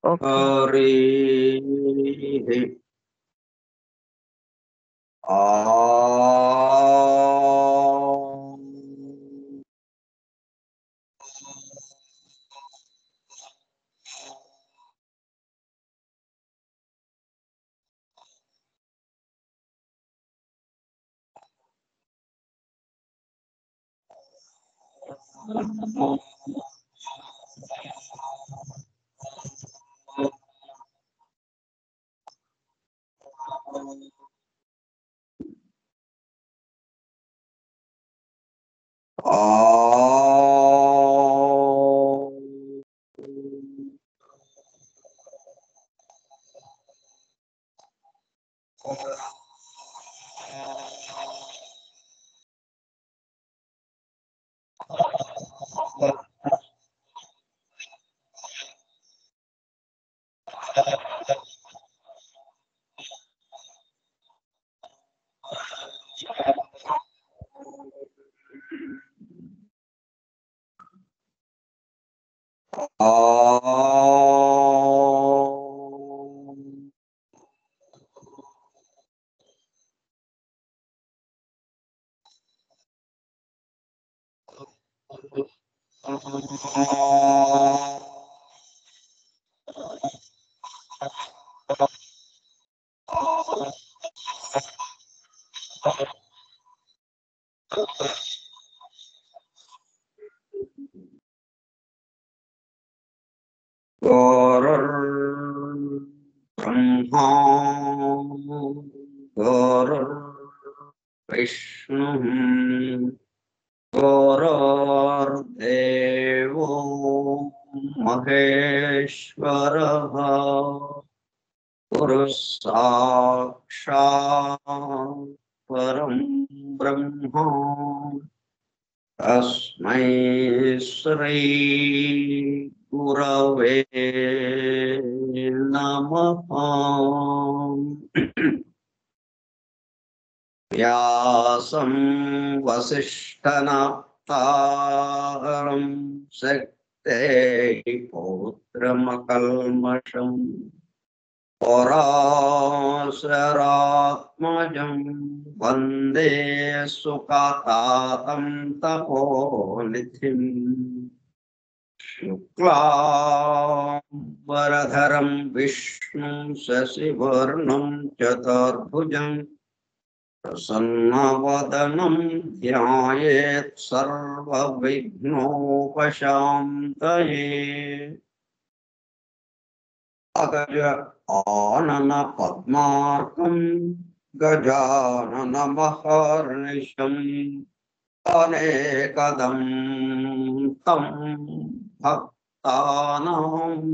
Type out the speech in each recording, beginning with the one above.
Okay. హరిః ఆ ब्रह्मा गुरुर्विष्णुः गुरुर्देवो महेश्वरः गुरुः साक्षात् परं ब्रह्म तस्मै श्री गुरवे नमः। व्यासं वसिष्ठनप्तारं शक्तेः पौत्रमकल्मषम् पराशरात्मजं वन्दे सुखतातं तपोनिधिम् शुक्लाम्बरधरं विष्णुं शशिवर्णं चतुर्भुजं प्रसन्नवदनं ध्यायेत् सर्वविघ्नोपशान्तये। अगज आनन पद्मार्कं गजाननमहर्निशम् अनेकदं तं भक्तानाम्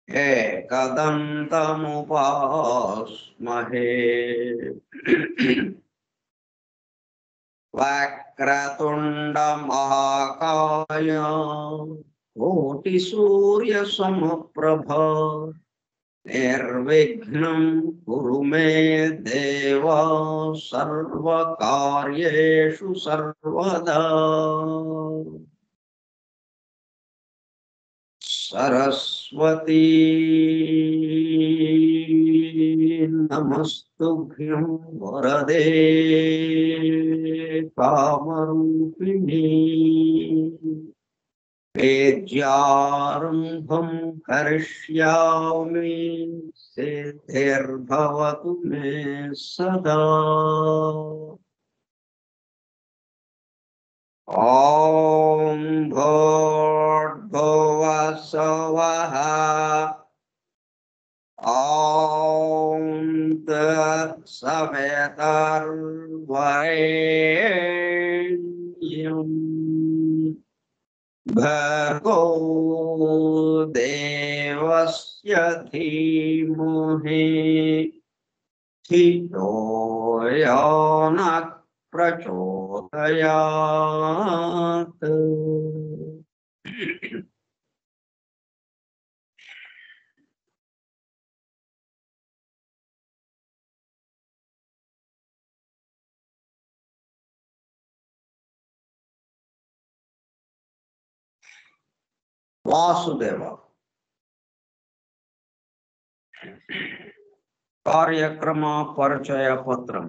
एकदन्तमुपास्महे। वक्रतुण्डमहाकाय कोटिसूर्यसमप्रभा निर्विघ्नं कुरु मे देव सर्वकार्येषु सर्वदा। सरस्वती नमस्तुभ्यं वरदे कामरूपिणी वेद्यारम्भं करिष्यामि सिद्धिर्भवतु मे सदा। ॐ भूर्भुवः स्वः ॐ तत्सवितुर्वरेण्यं भर्गो देवस्य धीमहि धियो यो नः प्रचोदयात्। वासुदेव కార్యక్రమ పరిచయ పత్రం.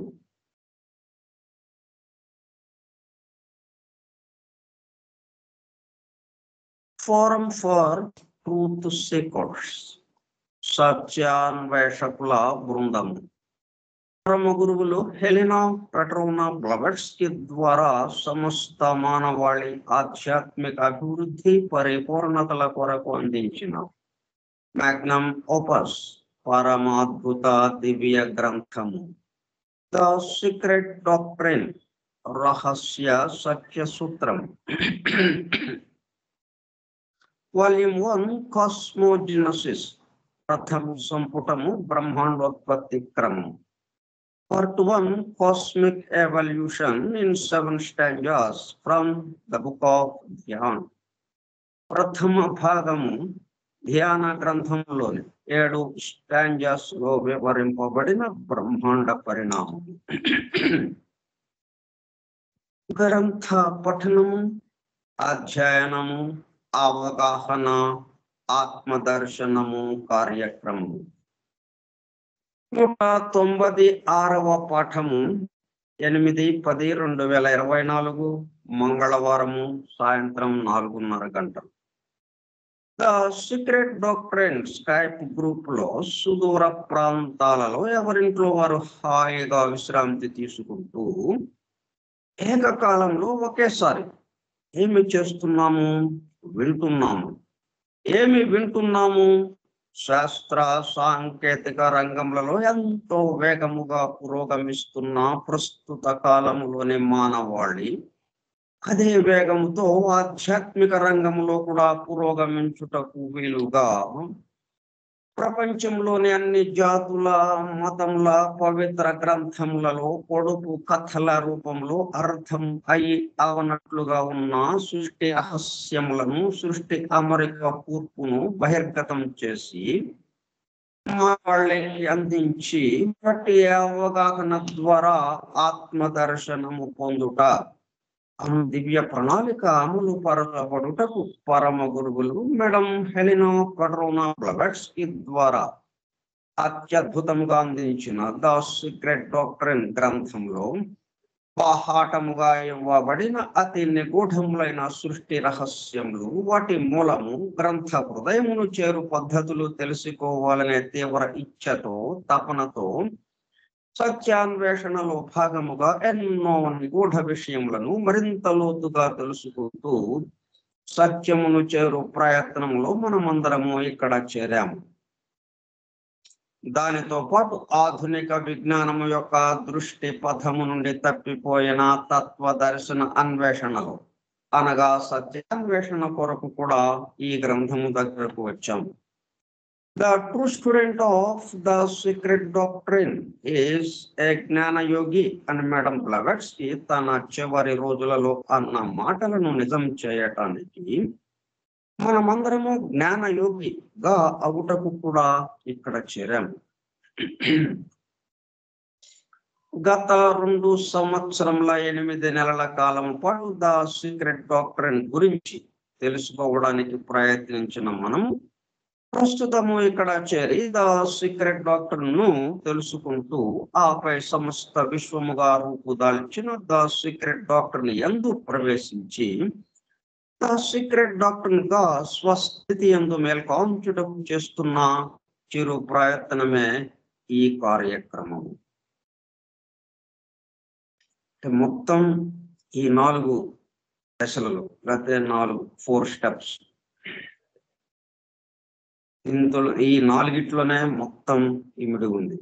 ఫోరం ఫర్ ట్రూత్ సీకర్స్, సత్యాన్వేషకుల బృందము. పరమ గురువులు హెలెనా పెట్రోవనా బ్లవెట్స్కీ ద్వారా సమస్త మానవాళి ఆధ్యాత్మిక అభివృద్ధి పరిపూర్ణతల కొరకు అందించిన మ్యాగ్నమ్ ఓపస్ పరమాద్భుత దివ్య గ్రంథము ద సీక్రెట్ డాక్ట్రిన్, రహస్య సత్య సూత్రం. వాల్యూమ్ 1 కాస్మోజెనసిస్, ప్రథమ సంపుటము బ్రహ్మాండోత్పత్తి క్రమం. Part 1 Cosmic Evolution in 7 stanzas from the book of Dhyan. ప్రథమ భాగము ధ్యాన గ్రంథంలోని 7 స్టాంజాస్ లో వివరింపబడిన బ్రహ్మాండ పరిణామం. గ్రంథ పఠనము, అధ్యయనము, అవగాహన, ఆత్మదర్శనము కార్యక్రమము. 196వ పాఠము 8/10/2024 మంగళవారము సాయంత్రం 4:30 గంటలు. The secret doctrine Skype group లో సుదూర ప్రాంతాలలో ఎవరింట్లో వారు హాయిగా విశ్రాంతి తీసుకుంటూ ఏకకాలంలో ఒకేసారి ఏమి చేస్తున్నాము, వింటున్నాము. ఏమి వింటున్నాము? శాస్త్ర సాంకేతిక రంగంలో ఎంతో వేగముగా పురోగమిస్తున్న ప్రస్తుత కాలంలోని మానవాళి అదే వేగంతో ఆధ్యాత్మిక రంగంలో కూడా పురోగమించుటకు వీలుగా ప్రపంచంలోని అన్ని జాతుల మతముల పవిత్ర గ్రంథములలో పొడుపు కథల రూపంలో అర్థం అయి అవనట్లుగా ఉన్న సృష్టి రహస్యములను, సృష్టి అమరిక కూర్పును బహిర్గతం చేసి వాళ్ళకి అందించి ప్రతి అవగాహన ద్వారా ఆత్మదర్శనము పొందుట దివ్య ప్రణాళిక అమలు పరచబడుటకు పరమ గురువులు మేడం హెలెనా పెట్రోవనా బ్లవెట్స్కీ ద్వారా అత్యద్భుతంగా అందించిన ద సీక్రెట్ డాక్ట్రిన్ గ్రంథంలో బాహాటముగా ఇవ్వబడిన అతి నిగూఢములైన సృష్టి రహస్యములు, వాటి మూలము, గ్రంథ హృదయమును చేరు పద్ధతులు తెలుసుకోవాలనే తీవ్ర ఇచ్ఛతో, తపనతో సత్యాన్వేషణలో భాగముగా ఎన్నో నిగూఢ విషయములను మరింత లోతుగా తెలుసుకుంటూ సత్యమును చేరు ప్రయత్నంలో మనమందరము ఇక్కడ చేరాము. దానితో పాటు ఆధునిక విజ్ఞానము యొక్క దృష్టి పథము నుండి తప్పిపోయిన తత్వ దర్శన అన్వేషణలో అనగా సత్యాన్వేషణ కొరకు కూడా ఈ గ్రంథము దగ్గరకు వచ్చాము. The true student of the secret doctrine is a జ్ఞాన యోగి అని మేడం బ్లవెట్స్కీ తన చివరి రోజులలో అన్న మాటలను నిజం చేయటానికి మనమందరము జ్ఞాన యోగిగా అవుటకు కూడా ఇక్కడ చేరాము. గత 2 సంవత్సరముల 8 నెలల కాలం పాటు ద సీక్రెట్ డాక్ట్రిన్ గురించి తెలుసుకోవడానికి ప్రయత్నించిన మనము ప్రస్తుతము ఇక్కడ చేరి ద సీక్రెట్ డాక్ట్రిన్ ను తెలుసుకుంటూ ఆపై సమస్త విశ్వముగా రూపుదాల్చిన ద సీక్రెట్ డాక్ట్రిన్ యందు ప్రవేశించి ద సీక్రెట్ డాక్ట్రిన్ గా స్వస్థితి యందు మేల్కొంచుటకు చేస్తున్న చిరు ప్రయత్నమే ఈ కార్యక్రమం. మొత్తం ఈ 4 దశలలో లేకపోతే 4 స్టెప్స్, ఇందులో ఈ 4గిట్లోనే మొత్తం ఇమిడి ఉంది.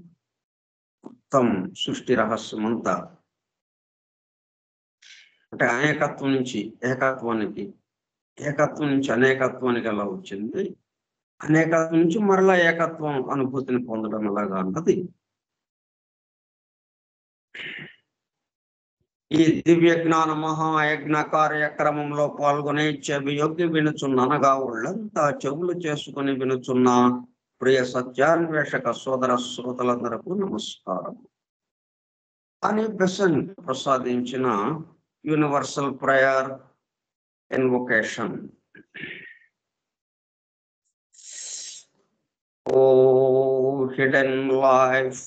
మొత్తం సృష్టి రహస్యం అంతా అంటే అనేకత్వం నుంచి ఏకత్వానికి, ఏకత్వం నుంచి అనేకత్వానికి ఎలా వచ్చింది, అనేకత్వం నుంచి మరలా ఏకత్వం అనుభూతిని పొందడం ఎలాగా అన్నది ఈ దివ్య జ్ఞాన మహాయజ్ఞ కార్యక్రమంలో పాల్గొనే చెవి యొగ్గి వినుచున్ననగా వాళ్ళంతా చెవులు చేసుకుని వినుచున్న ప్రియ సత్యాన్వేషక సోదర శ్రోతలందరకు నమస్కారం అని బెసన్ ప్రసాదించిన universal prayer invocation. Oh hidden life,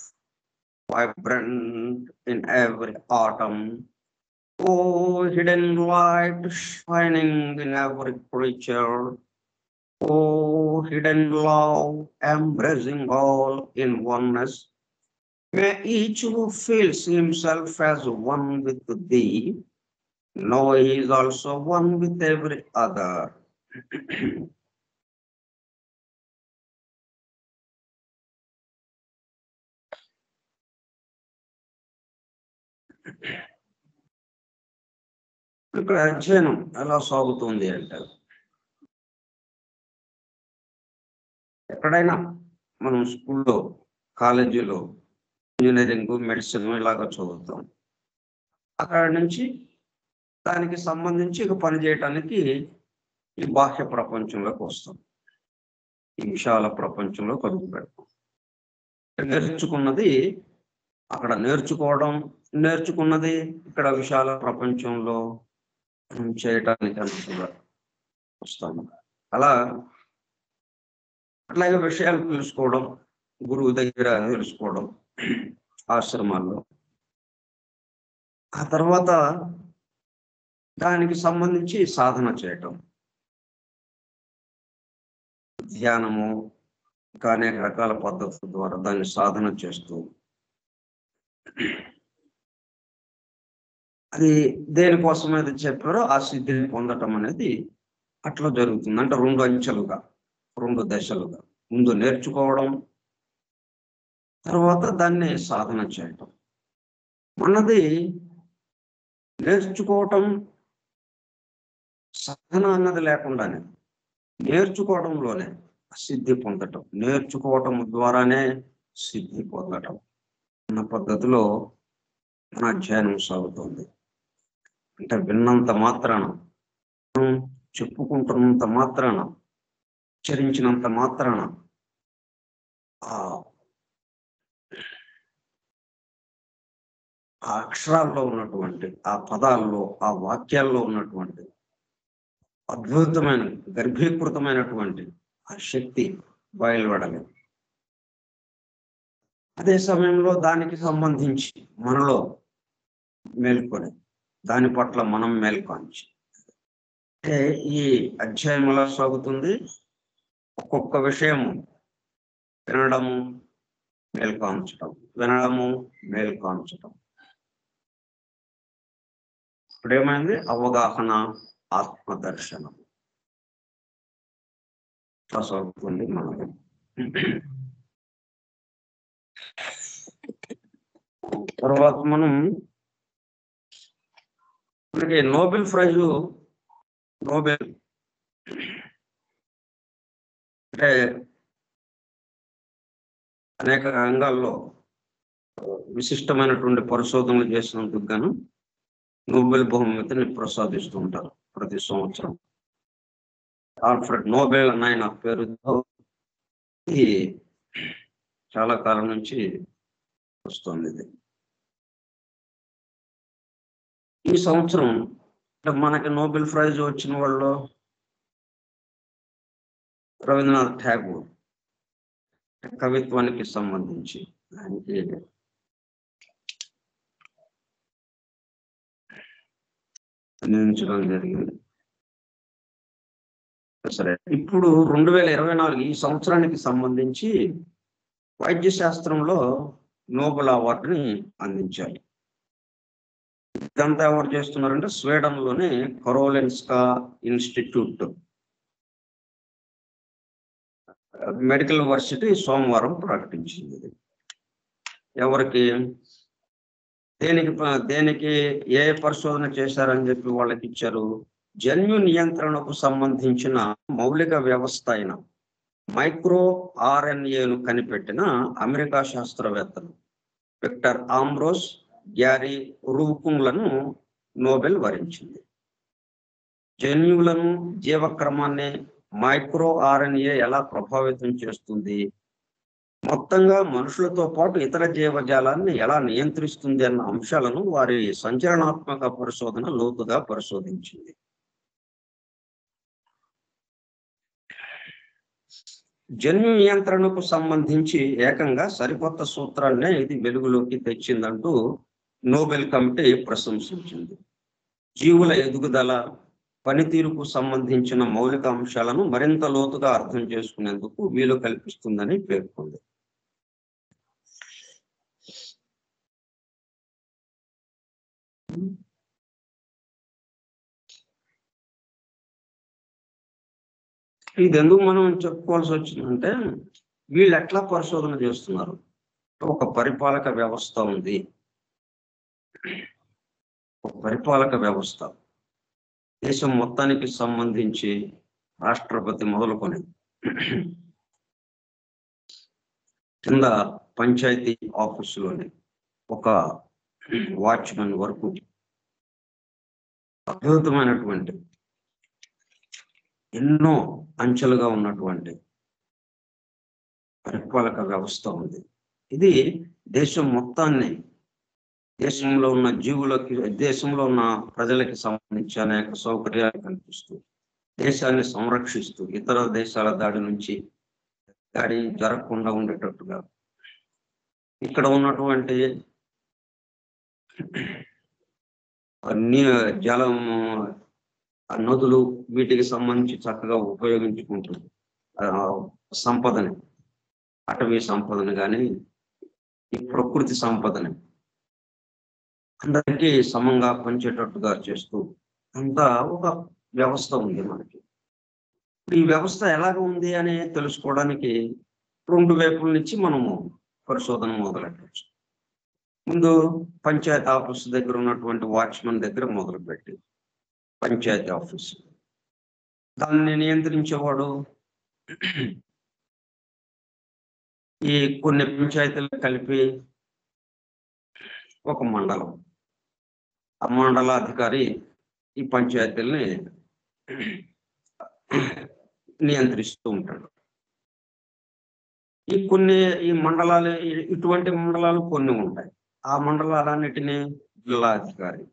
vibrant in every atom. Oh, hidden light shining in every creature. Oh, hidden love, embracing all in oneness. May each who feels himself as one with thee know he is also one with every other. ఇక్కడ అధ్యయనం ఎలా సాగుతుంది అంటే, ఎక్కడైనా మనం స్కూల్లో, కాలేజీలో engineering, medicine ఇలాగ చదువుతాం. అక్కడ నుంచి దానికి సంబంధించి ఇక పని చేయటానికి ఈ బాహ్య ప్రపంచంలోకి వస్తాం. ఈ విశాల ప్రపంచంలో కలుగు పెడతాం. నేర్చుకున్నది అక్కడ నేర్చుకున్నది ఇక్కడ విశాల ప్రపంచంలో చేయటానికి అనుకుగా వస్తాము. అట్లాగే విషయాలు తెలుసుకోవడం, గురువు దగ్గర తెలుసుకోవడం ఆశ్రమాల్లో. ఆ తర్వాత దానికి సంబంధించి సాధన చేయటం, ధ్యానము, ఇంకా అనేక రకాల పద్ధతుల ద్వారా దాన్ని సాధన చేస్తూ, అది దేనికోసం అయితే చెప్పారో ఆ సిద్ధిని పొందటం అనేది అట్లా జరుగుతుంది. అంటే 2 అంచెలుగా, 2 దశలుగా, ముందు నేర్చుకోవడం, తర్వాత దాన్ని సాధన చేయటం. మనది నేర్చుకోవటం, సాధన అన్నది లేకుండానే నేర్చుకోవడంలోనే సిద్ధి పొందటం, నేర్చుకోవటం ద్వారానే సిద్ధి పొందటం అన్న పద్ధతిలో మన అధ్యయనం సాగుతుంది. అంటే విన్నంత మాత్రాన, చెప్పుకుంటున్నంత మాత్రాన, ఉచ్చరించినంత మాత్రాన ఆ అక్షరాల్లో ఉన్నటువంటి, ఆ పదాల్లో, ఆ వాక్యాల్లో ఉన్నటువంటి అద్భుతమైన, గర్భీకృతమైనటువంటి ఆ శక్తి బయలుపడలేదు. అదే సమయంలో దానికి సంబంధించి మనలో మేల్కొని, దాని పట్ల మనం మేల్కొంచి, అంటే ఈ అధ్యాయం ఎలా సాగుతుంది? ఒక్కొక్క విషయము వినడము, మేల్కొంచటం, వినడము, మేల్కొంచటం. ఇప్పుడేమైంది? అవగాహన, ఆత్మదర్శనం సాగుతుంది మనకి. తర్వాత మనకి నోబెల్ ప్రైజు, నోబెల్ అంటే అనేక రంగాల్లో విశిష్టమైనటువంటి పరిశోధనలు చేసినందుకు గాను నోబెల్ బహుమతిని ప్రసాదిస్తూ ఉంటారు ప్రతి సంవత్సరం. ఆల్ఫ్రెడ్ నోబెల్ అని ఆయన పేరుతో ఇది చాలా కాలం నుంచి వస్తుంది. ఇది ఈ సంవత్సరం మనకి నోబెల్ ప్రైజ్ వచ్చిన వాళ్ళు రవీంద్రనాథ్ ఠాగూర్, కవిత్వానికి సంబంధించి ఆయనకి అందించడం జరిగింది. సరే, ఇప్పుడు 2024 ఈ సంవత్సరానికి సంబంధించి వైద్య శాస్త్రంలో నోబెల్ అవార్డుని అందించాలి. ఇదంతా ఎవరు చేస్తున్నారంటే స్వీడన్ లోని కరోలిన్స్కా ఇన్స్టిట్యూట్ మెడికల్ యూనివర్సిటీ సోమవారం ప్రకటించింది. ఎవరికి, దేనికి ఏ పరిశోధన చేశారని చెప్పి వాళ్ళకి ఇచ్చారు? జన్యు నియంత్రణకు సంబంధించిన మౌలిక వ్యవస్థ అయిన మైక్రో RNAను కనిపెట్టిన అమెరికా శాస్త్రవేత్తలు విక్టర్ ఆంబ్రోస్, గ్యారీ రూకుంగ్లను నోబెల్ వరించింది. జన్యువులను, జీవక్రమాన్ని మైక్రో RNA ఎలా ప్రభావితం చేస్తుంది, మొత్తంగా మనుషులతో పాటు ఇతర జీవజాలాన్ని ఎలా నియంత్రిస్తుంది అన్న అంశాలను వారి సంచలనాత్మక పరిశోధన లోతుగా పరిశోధించింది. జన్యు నియంత్రణకు సంబంధించి ఏకంగా సరికొత్త సూత్రాన్నే ఇది వెలుగులోకి తెచ్చిందంటూ నోబెల్ కమిటీ ప్రశంసించింది. జీవుల ఎదుగుదల, పనితీరుకు సంబంధించిన మౌలిక అంశాలను మరింత లోతుగా అర్థం చేసుకునేందుకు వీలు కల్పిస్తుందని పేర్కొంది. ఇది ఎందుకు మనం చెప్పుకోవాల్సి వచ్చిందంటే, వీళ్ళు ఎట్లా పరిశోధన చేస్తున్నారు? ఒక పరిపాలక వ్యవస్థ ఉంది. ఒక పరిపాలక వ్యవస్థ దేశం మొత్తానికి సంబంధించి రాష్ట్రపతి మొదలుకొని కింద పంచాయతీ ఆఫీసులోని ఒక వాచ్మెన్ వరకు అద్భుతమైనటువంటి ఎన్నో అంచెలుగా ఉన్నటువంటి పరిపాలక వ్యవస్థ ఉంది. ఇది దేశం మొత్తాన్ని, దేశంలో ఉన్న జీవులకి, దేశంలో ఉన్న ప్రజలకి సంబంధించి అనేక సౌకర్యాలు కల్పిస్తూ, దేశాన్ని సంరక్షిస్తూ, ఇతర దేశాల దాడి నుంచి దాడి జరగకుండా ఉండేటట్టుగా, ఇక్కడ ఉన్నటువంటి జలం, నదులు, వీటికి సంబంధించి చక్కగా ఉపయోగించుకుంటుంది. సంపదని, అటవీ సంపదని కానీ ఈ ప్రకృతి సంపదని అందరికీ సమంగా పంచేటట్టుగా చేస్తూ అంతా ఒక వ్యవస్థ ఉంది మనకి. ఈ వ్యవస్థ ఎలాగ ఉంది అని తెలుసుకోవడానికి రెండు వైపుల నుంచి మనము పరిశోధన మొదలెట్టవచ్చు. ముందు పంచాయతీ ఆఫీస్ దగ్గర ఉన్నటువంటి వాచ్మెన్ దగ్గర మొదలుపెట్టి, పంచాయతీ ఆఫీస్ దాన్ని నియంత్రించేవాడు ఈ కొన్ని పంచాయతీలు కలిపి ఒక మండలం, ఆ మండలాధికారి ఈ పంచాయతీల్ని నియంత్రిస్తూ ఉంటాడు. ఈ మండలాలు, ఇటువంటి మండలాలు కొన్ని ఉంటాయి. ఆ మండలాలన్నిటినీ జిల్లాధికారి,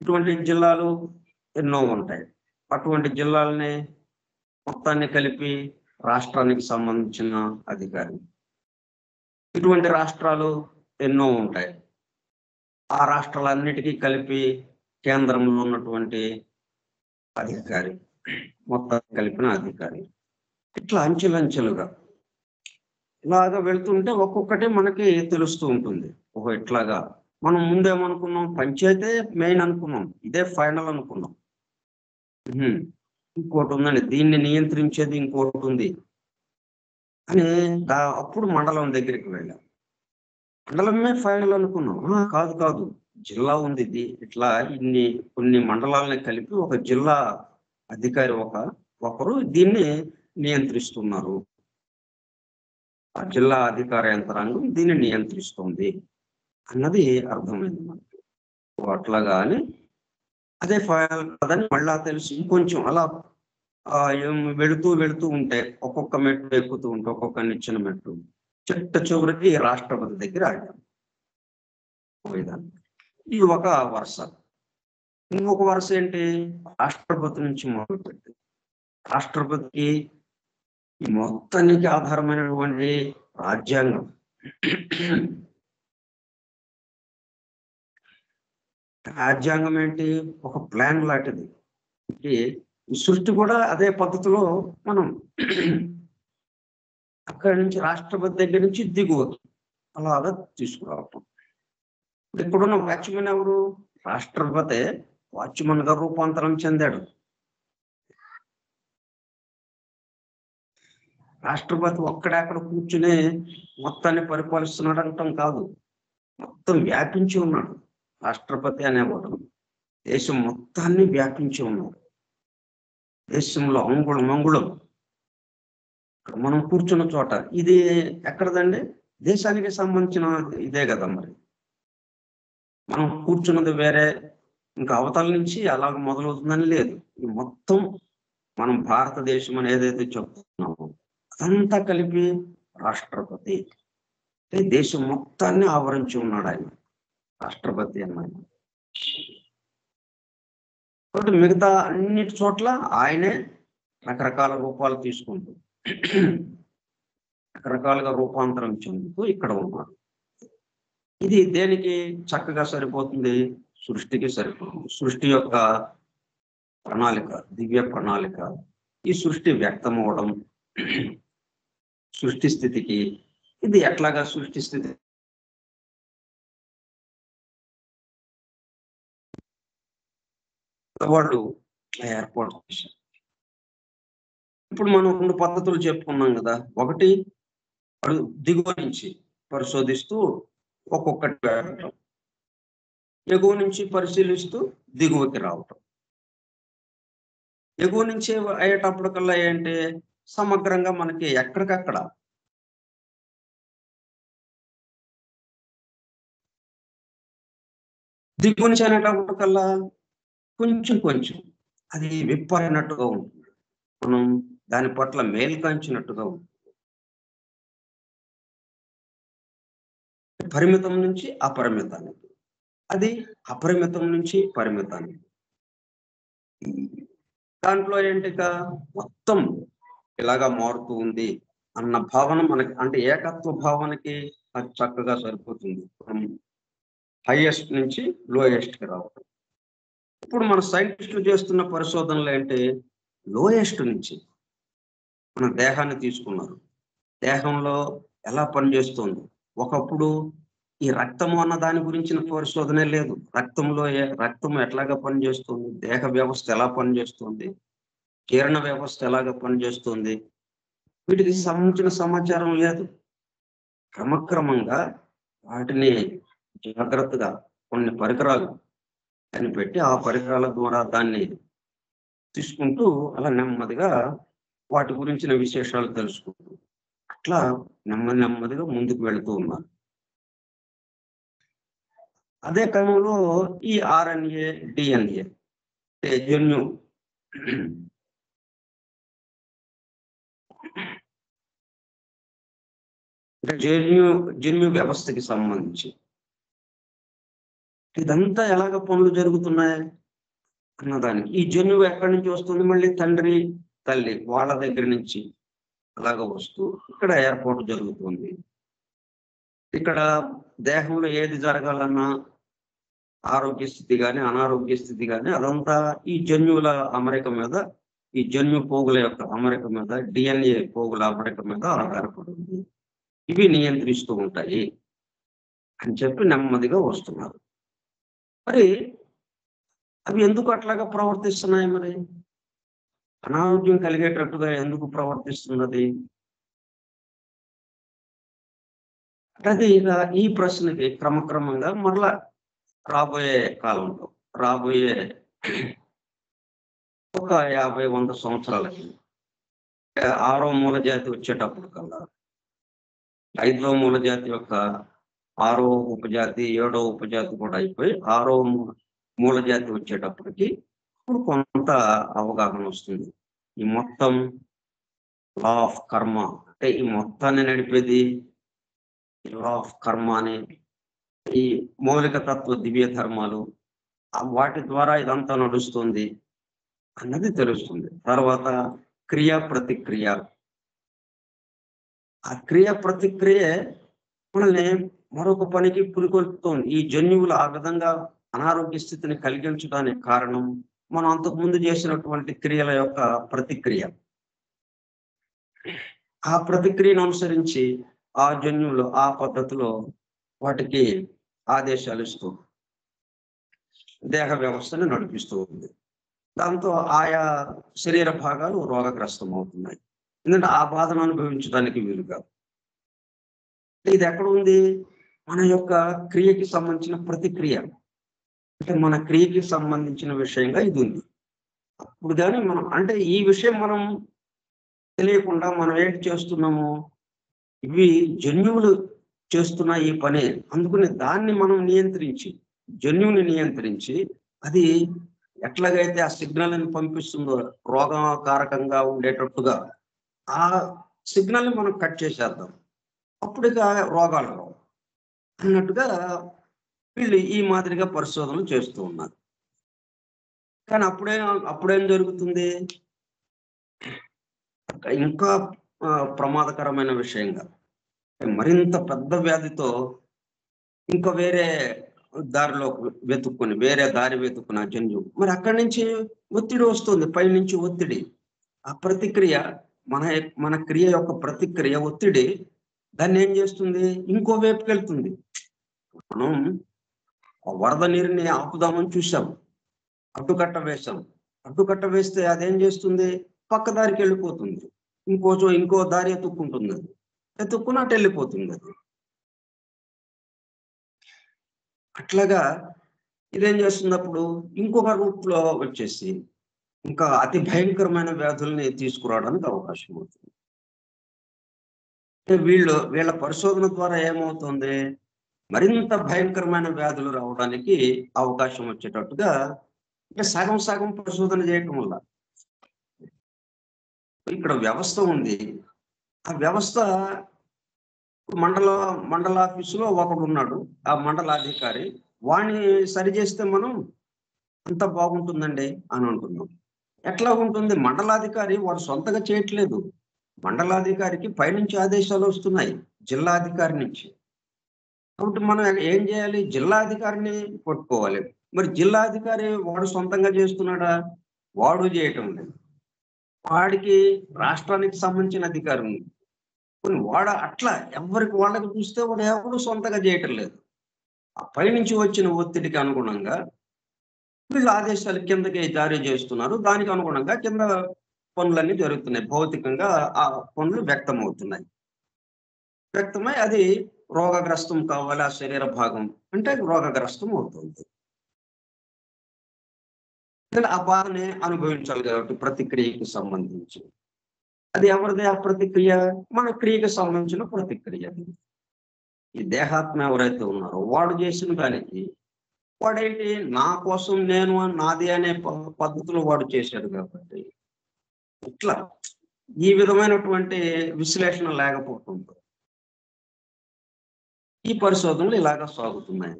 ఇటువంటి జిల్లాలు ఎన్నో ఉంటాయి. అటువంటి జిల్లాలని మొత్తాన్ని కలిపి రాష్ట్రానికి సంబంధించిన అధికారి. ఇటువంటి రాష్ట్రాలు ఎన్నో ఉంటాయి. ఆ రాష్ట్రాలన్నిటికీ కలిపి కేంద్రంలో ఉన్నటువంటి అధికారి, మొత్తం కలిపిన అధికారి. ఇట్లా అంచెలంచెలుగా ఇలాగా వెళ్తుంటే ఒక్కొక్కటి మనకి తెలుస్తూ ఉంటుంది. ఇట్లాగా మనం ముందేమనుకున్నాం, పంచాయతీ మెయిన్ అనుకున్నాం, ఇదే ఫైనల్ అనుకున్నాం. ఇంకోటి ఉందండి, దీన్ని నియంత్రించేది ఇంకోటి ఉంది అని అప్పుడు మండలం దగ్గరికి వెళ్ళాం. మండలమే ఫైనల్ అనుకున్నాం. కాదు కాదు, జిల్లా ఉంది. ఇట్లా కొన్ని మండలాలని కలిపి ఒక జిల్లా అధికారి ఒకరు దీన్ని నియంత్రిస్తున్నారు. ఆ జిల్లా అధికార యంత్రాంగం దీన్ని నియంత్రిస్తుంది అన్నది అర్థమైంది మనకి. అట్లాగా అని అదే ఫైనల్ కదని మళ్ళా తెలిసి ఇంకొంచెం అలా వెళుతూ ఉంటే, ఒక్కొక్క మెట్టు ఎక్కుతూ ఉంటే, ఒక్కొక్క నిచ్చిన మెట్టు చివరికి రాష్ట్రపతి దగ్గర ఆగాం. ఇది ఒక వరుస. ఇంకొక వరుస ఏంటి, రాష్ట్రపతి నుంచి మొదలుపెట్టి రాష్ట్రపతికి ఈ మొత్తానికి ఆధారమైనటువంటి రాజ్యాంగం. రాజ్యాంగం ఏంటి, ఒక ప్లాన్ లాంటిది. ఈ సృష్టి కూడా అదే పద్ధతిలో మనం అక్కడి నుంచి రాష్ట్రపతి దగ్గర నుంచి దిగువచ్చు, అలాగా తీసుకురావటం. ఇప్పుడున్న వాచ్మెన్ ఎవరు, రాష్ట్రపతి వాచ్మెన్ గా రూపాంతరం చెందాడు. రాష్ట్రపతి ఒక్కడే అక్కడ కూర్చుని మొత్తాన్ని పరిపాలిస్తున్నాడు అంటాం కాదు, మొత్తం వ్యాపించి ఉన్నాడు. రాష్ట్రపతి అనేవాడు దేశం మొత్తాన్ని వ్యాపించి ఉన్నాడు. దేశంలో అంగుళం మనం కూర్చున్న చోట ఇది ఎక్కడదండి, దేశానికి సంబంధించిన ఇదే కదా. మరి మనం కూర్చున్నది వేరే, ఇంకా అవతల నుంచి అలాగ మొదలవుతుందని లేదు. మొత్తం మనం భారతదేశం అని ఏదైతే చెప్తున్నామో అదంతా కలిపి రాష్ట్రపతి. దేశం మొత్తాన్ని ఆవరించి ఉన్నాడు ఆయన, రాష్ట్రపతి అన్నాడు. మిగతా అన్నిటి చోట్ల ఆయనే రకరకాల రూపాలు తీసుకుంటూ రకరకాలుగా రూపాంతరం చెందుతూ ఇక్కడ ఉన్నారు. ఇది దేనికి చక్కగా సరిపోతుంది? సృష్టికి సరిపోతుంది. సృష్టి యొక్క ప్రణాళిక, దివ్య ప్రణాళిక. ఈ సృష్టి వ్యక్తం అవ్వడం, సృష్టి స్థితికి ఇది ఎట్లాగా సృష్టి స్థితి వాళ్ళు ఏర్పాటు చేశారు. ఇప్పుడు మనం 2 పద్ధతులు చెప్పుకున్నాం కదా. ఒకటి దిగువ నుంచి పరిశోధిస్తూ ఒక్కొక్కటి వెళ్ళటం, ఎగువ నుంచి పరిశీలిస్తూ దిగువకి రావటం. ఎగువ నుంచి అయ్యేటప్పటికల్లా ఏంటి, సమగ్రంగా మనకి ఎక్కడికక్కడ దిగువ నుంచి అనేటప్పటికల్లా కొంచెం అది విప్పరినట్టుగా ఉంటుంది. మనం దాని పట్ల మేలు కాంచినట్టుగా ఉంటుంది. పరిమితం నుంచి అపరిమితానికి, అది అపరిమితం నుంచి పరిమితానికి. దాంట్లో ఏంటిక మొత్తం ఇలాగా మారుతూ ఉంది అన్న భావన మనకి, అంటే ఏకత్వ భావనకి అది చక్కగా సరిపోతుంది. హైయెస్ట్ నుంచి లోయెస్ట్ కి రావడం. ఇప్పుడు మన సైంటిస్టులు చేస్తున్న పరిశోధనలు ఏంటి, లోయెస్ట్ నుంచి మన దేహాన్ని తీసుకున్నారు. దేహంలో ఎలా పనిచేస్తుంది. ఒకప్పుడు ఈ రక్తము అన్న దాని గురించిన పరిశోధనే లేదు. రక్తం ఎట్లాగా పనిచేస్తుంది, దేహ వ్యవస్థ ఎలా పనిచేస్తుంది, జీర్ణ వ్యవస్థ ఎలాగ పనిచేస్తుంది, వీటికి సంబంధించిన సమాచారం లేదు. క్రమక్రమంగా వాటిని జాగ్రత్తగా కొన్ని పరికరాలు కనిపెట్టి ఆ పరికరాల ద్వారా దాన్ని తీసుకుంటూ అలా నెమ్మదిగా వాటి గురించిన విశేషాలు తెలుసుకుంటూ అట్లా నెమ్మదిగా ముందుకు వెళుతూ ఉన్నారు. అదే క్రమంలో ఈ ఆర్ఎన్ఏ, డిఎన్ఏ జన్యు జన్యు వ్యవస్థకి సంబంధించి ఇదంతా ఎలాగ పనులు జరుగుతున్నాయి అన్నదానికి, ఈ జన్యువు ఎక్కడి నుంచి వస్తుంది, మళ్ళీ తండ్రి తల్లి వాళ్ళ దగ్గర నుంచి అలాగ వస్తూ ఇక్కడ ఏర్పాటు జరుగుతుంది. ఇక్కడ దేహంలో ఏది జరగాలన్నా ఆరోగ్య స్థితి కానీ అనారోగ్య స్థితి కానీ అదంతా ఈ జన్యువుల అమరిక మీద, ఈ జన్యు పోగుల యొక్క అమరిక మీద, డిఎన్ఏ పోగుల అమరిక మీద ఆధారపడింది. ఇవి నియంత్రిస్తూ ఉంటాయి అని చెప్పి నెమ్మదిగా వస్తున్నారు. మరి అవి ఎందుకు అట్లాగా ప్రవర్తిస్తున్నాయి? మరి అనారోగ్యం కలిగేటట్టుగా ఎందుకు ప్రవర్తిస్తున్నది? అది ఇక ఈ ప్రశ్నకి క్రమక్రమంగా మరలా రాబోయే కాలంలో, రాబోయే ఒక 50-100 సంవత్సరాలకి 6వ మూల జాతి వచ్చేటప్పుడు కల్లా 5వ మూల జాతి యొక్క 6వ ఉపజాతి 7వ ఉపజాతి కూడా అయిపోయి 6వ మూల జాతి వచ్చేటప్పటికి ఇప్పుడు కొంత అవగాహన వస్తుంది. ఈ మొత్తం లా ఆఫ్ కర్మ, అంటే ఈ మొత్తాన్ని నడిపేది లా ఆఫ్ కర్మ అని, ఈ మౌలిక తత్వ దివ్య ధర్మాలు, వాటి ద్వారా ఇదంతా నడుస్తుంది అన్నది తెలుస్తుంది. తర్వాత క్రియ ప్రతిక్రియ, ఆ క్రియ ప్రతిక్రియ మనల్ని మరొక పనికి పురికొల్పుతోంది. ఈ జన్యువులు ఆ విధంగా అనారోగ్య స్థితిని కలిగించడానికి కారణం మనం అంతకుముందు చేసినటువంటి క్రియల యొక్క ప్రతిక్రియ. ఆ ప్రతిక్రియను అనుసరించి ఆ జన్యువులు ఆ పద్ధతిలో వాటికి ఆదేశాలు ఇస్తూ దేహ వ్యవస్థను నడిపిస్తూ ఉంది. దాంతో ఆయా శరీర భాగాలు రోగగ్రస్తం అవుతున్నాయి. ఎందుకంటే ఆ బాధను అనుభవించడానికి వీలుగా. ఇది ఎక్కడ ఉంది? మన యొక్క క్రియకి సంబంధించిన ప్రతిక్రియ, అంటే మన క్రియకి సంబంధించిన విషయంగా ఇది ఉంది. అప్పుడు కానీ మనం, అంటే ఈ విషయం మనం తెలియకుండా మనం ఏంటి చేస్తున్నాము, ఇవి జన్యువులు చేస్తున్న ఈ పని, అందుకని దాన్ని మనం నియంత్రించి, జన్యువుని నియంత్రించి అది ఎట్లాగైతే ఆ సిగ్నల్ ని పంపిస్తుందో రోగకారకంగా ఉండేటట్టుగా ఆ సిగ్నల్ ని మనం కట్ చేసేద్దాం, అప్పుడు ఇక రోగాలు రావు అన్నట్టుగా వీళ్ళు ఈ మాదిరిగా పరిశోధనలు చేస్తూ ఉన్నారు. కానీ అప్పుడేం జరుగుతుంది, ఇంకా ప్రమాదకరమైన విషయంగా మరింత పెద్ద వ్యాధితో ఇంకా వేరే దారిలో వేరే దారి వెతుక్కున్న జంతువు మరి అక్కడి నుంచి ఒత్తిడి వస్తుంది, పైనుంచి ఒత్తిడి. ఆ ప్రతిక్రియ మన క్రియ యొక్క ప్రతిక్రియ ఒత్తిడి దాన్ని ఏం చేస్తుంది, ఇంకో వైపుకి వెళ్తుంది. మనం వరద నీరుని ఆపుదామని చూసాం, అడ్డుకట్ట వేసాం. అడ్డుకట్ట వేస్తే అదేం చేస్తుంది, పక్క దారికి వెళ్ళిపోతుంది. ఇంకో దారి ఎత్తుక్కుంటుంది, అది ఎత్తుక్కుని అటు వెళ్ళిపోతుంది. అది అట్లాగా ఇదేం చేస్తుంది, అప్పుడు ఇంకొక రూట్ లో వచ్చేసి ఇంకా అతి భయంకరమైన వ్యాధుల్ని తీసుకురావడానికి అవకాశం అవుతుంది. వీళ్ళ పరిశోధన ద్వారా ఏమవుతుంది, మరింత భయంకరమైన వ్యాధులు రావడానికి అవకాశం వచ్చేటట్టుగా అంటే సగం సగం పరిశోధన చేయటం వల్ల ఇక్కడ వ్యవస్థ ఉంది. ఆ వ్యవస్థ మండల ఆఫీసులో ఒకడు ఉన్నాడు, ఆ మండలాధికారి. వాణ్ణి సరి చేస్తే మనం అంత బాగుంటుందండి అని అంటున్నాం. ఎట్లా ఉంటుంది, మండలాధికారి వాడు సొంతగా చేయట్లేదు. మండలాధికారికి పైనుంచి ఆదేశాలు వస్తున్నాయి, జిల్లాధికారి నుంచి. కాబట్టి మనం ఏం చేయాలి, జిల్లాధికారిని పట్టుకోవాలి. మరి జిల్లాధికారి వాడు సొంతంగా చేస్తున్నాడా, వాడు చేయటం లేదు. వాడికి రాష్ట్రానికి సంబంధించిన అధికారం ఉంది. వాడు అట్లా ఎవరికి వాళ్ళకి చూస్తే వాడు ఎవరు సొంతంగా చేయటం లేదు. ఆ పైనుంచి వచ్చిన ఒత్తిడికి అనుగుణంగా వీళ్ళు ఆదేశాలు కిందకి జారీ చేస్తున్నారు. దానికి అనుగుణంగా కింద పనులన్నీ జరుగుతున్నాయి. భౌతికంగా ఆ పనులు వ్యక్తమై అది రోగగ్రస్తం కావాలి. ఆ శరీర భాగం అంటే రోగగ్రస్తం అవుతుంది. ఆ బాధని అనుభవించాలి కాబట్టి ప్రతిక్రియకి సంబంధించి అది ఎవరిది, ఆ ప్రతిక్రియ మన క్రియకి సంబంధించిన ప్రతిక్రియ. ఈ దేహాత్మ ఎవరైతే ఉన్నారో వాడు చేసిన దానికి వాడేంటి, నా కోసం నేను నాది అనే పద్ధతిలో వాడు చేశాడు. కాబట్టి ఇట్లా ఈ విధమైనటువంటి విశ్లేషణ లేకపోవడంతో ఈ పరిశోధనలు ఇలాగా సాగుతున్నాయి.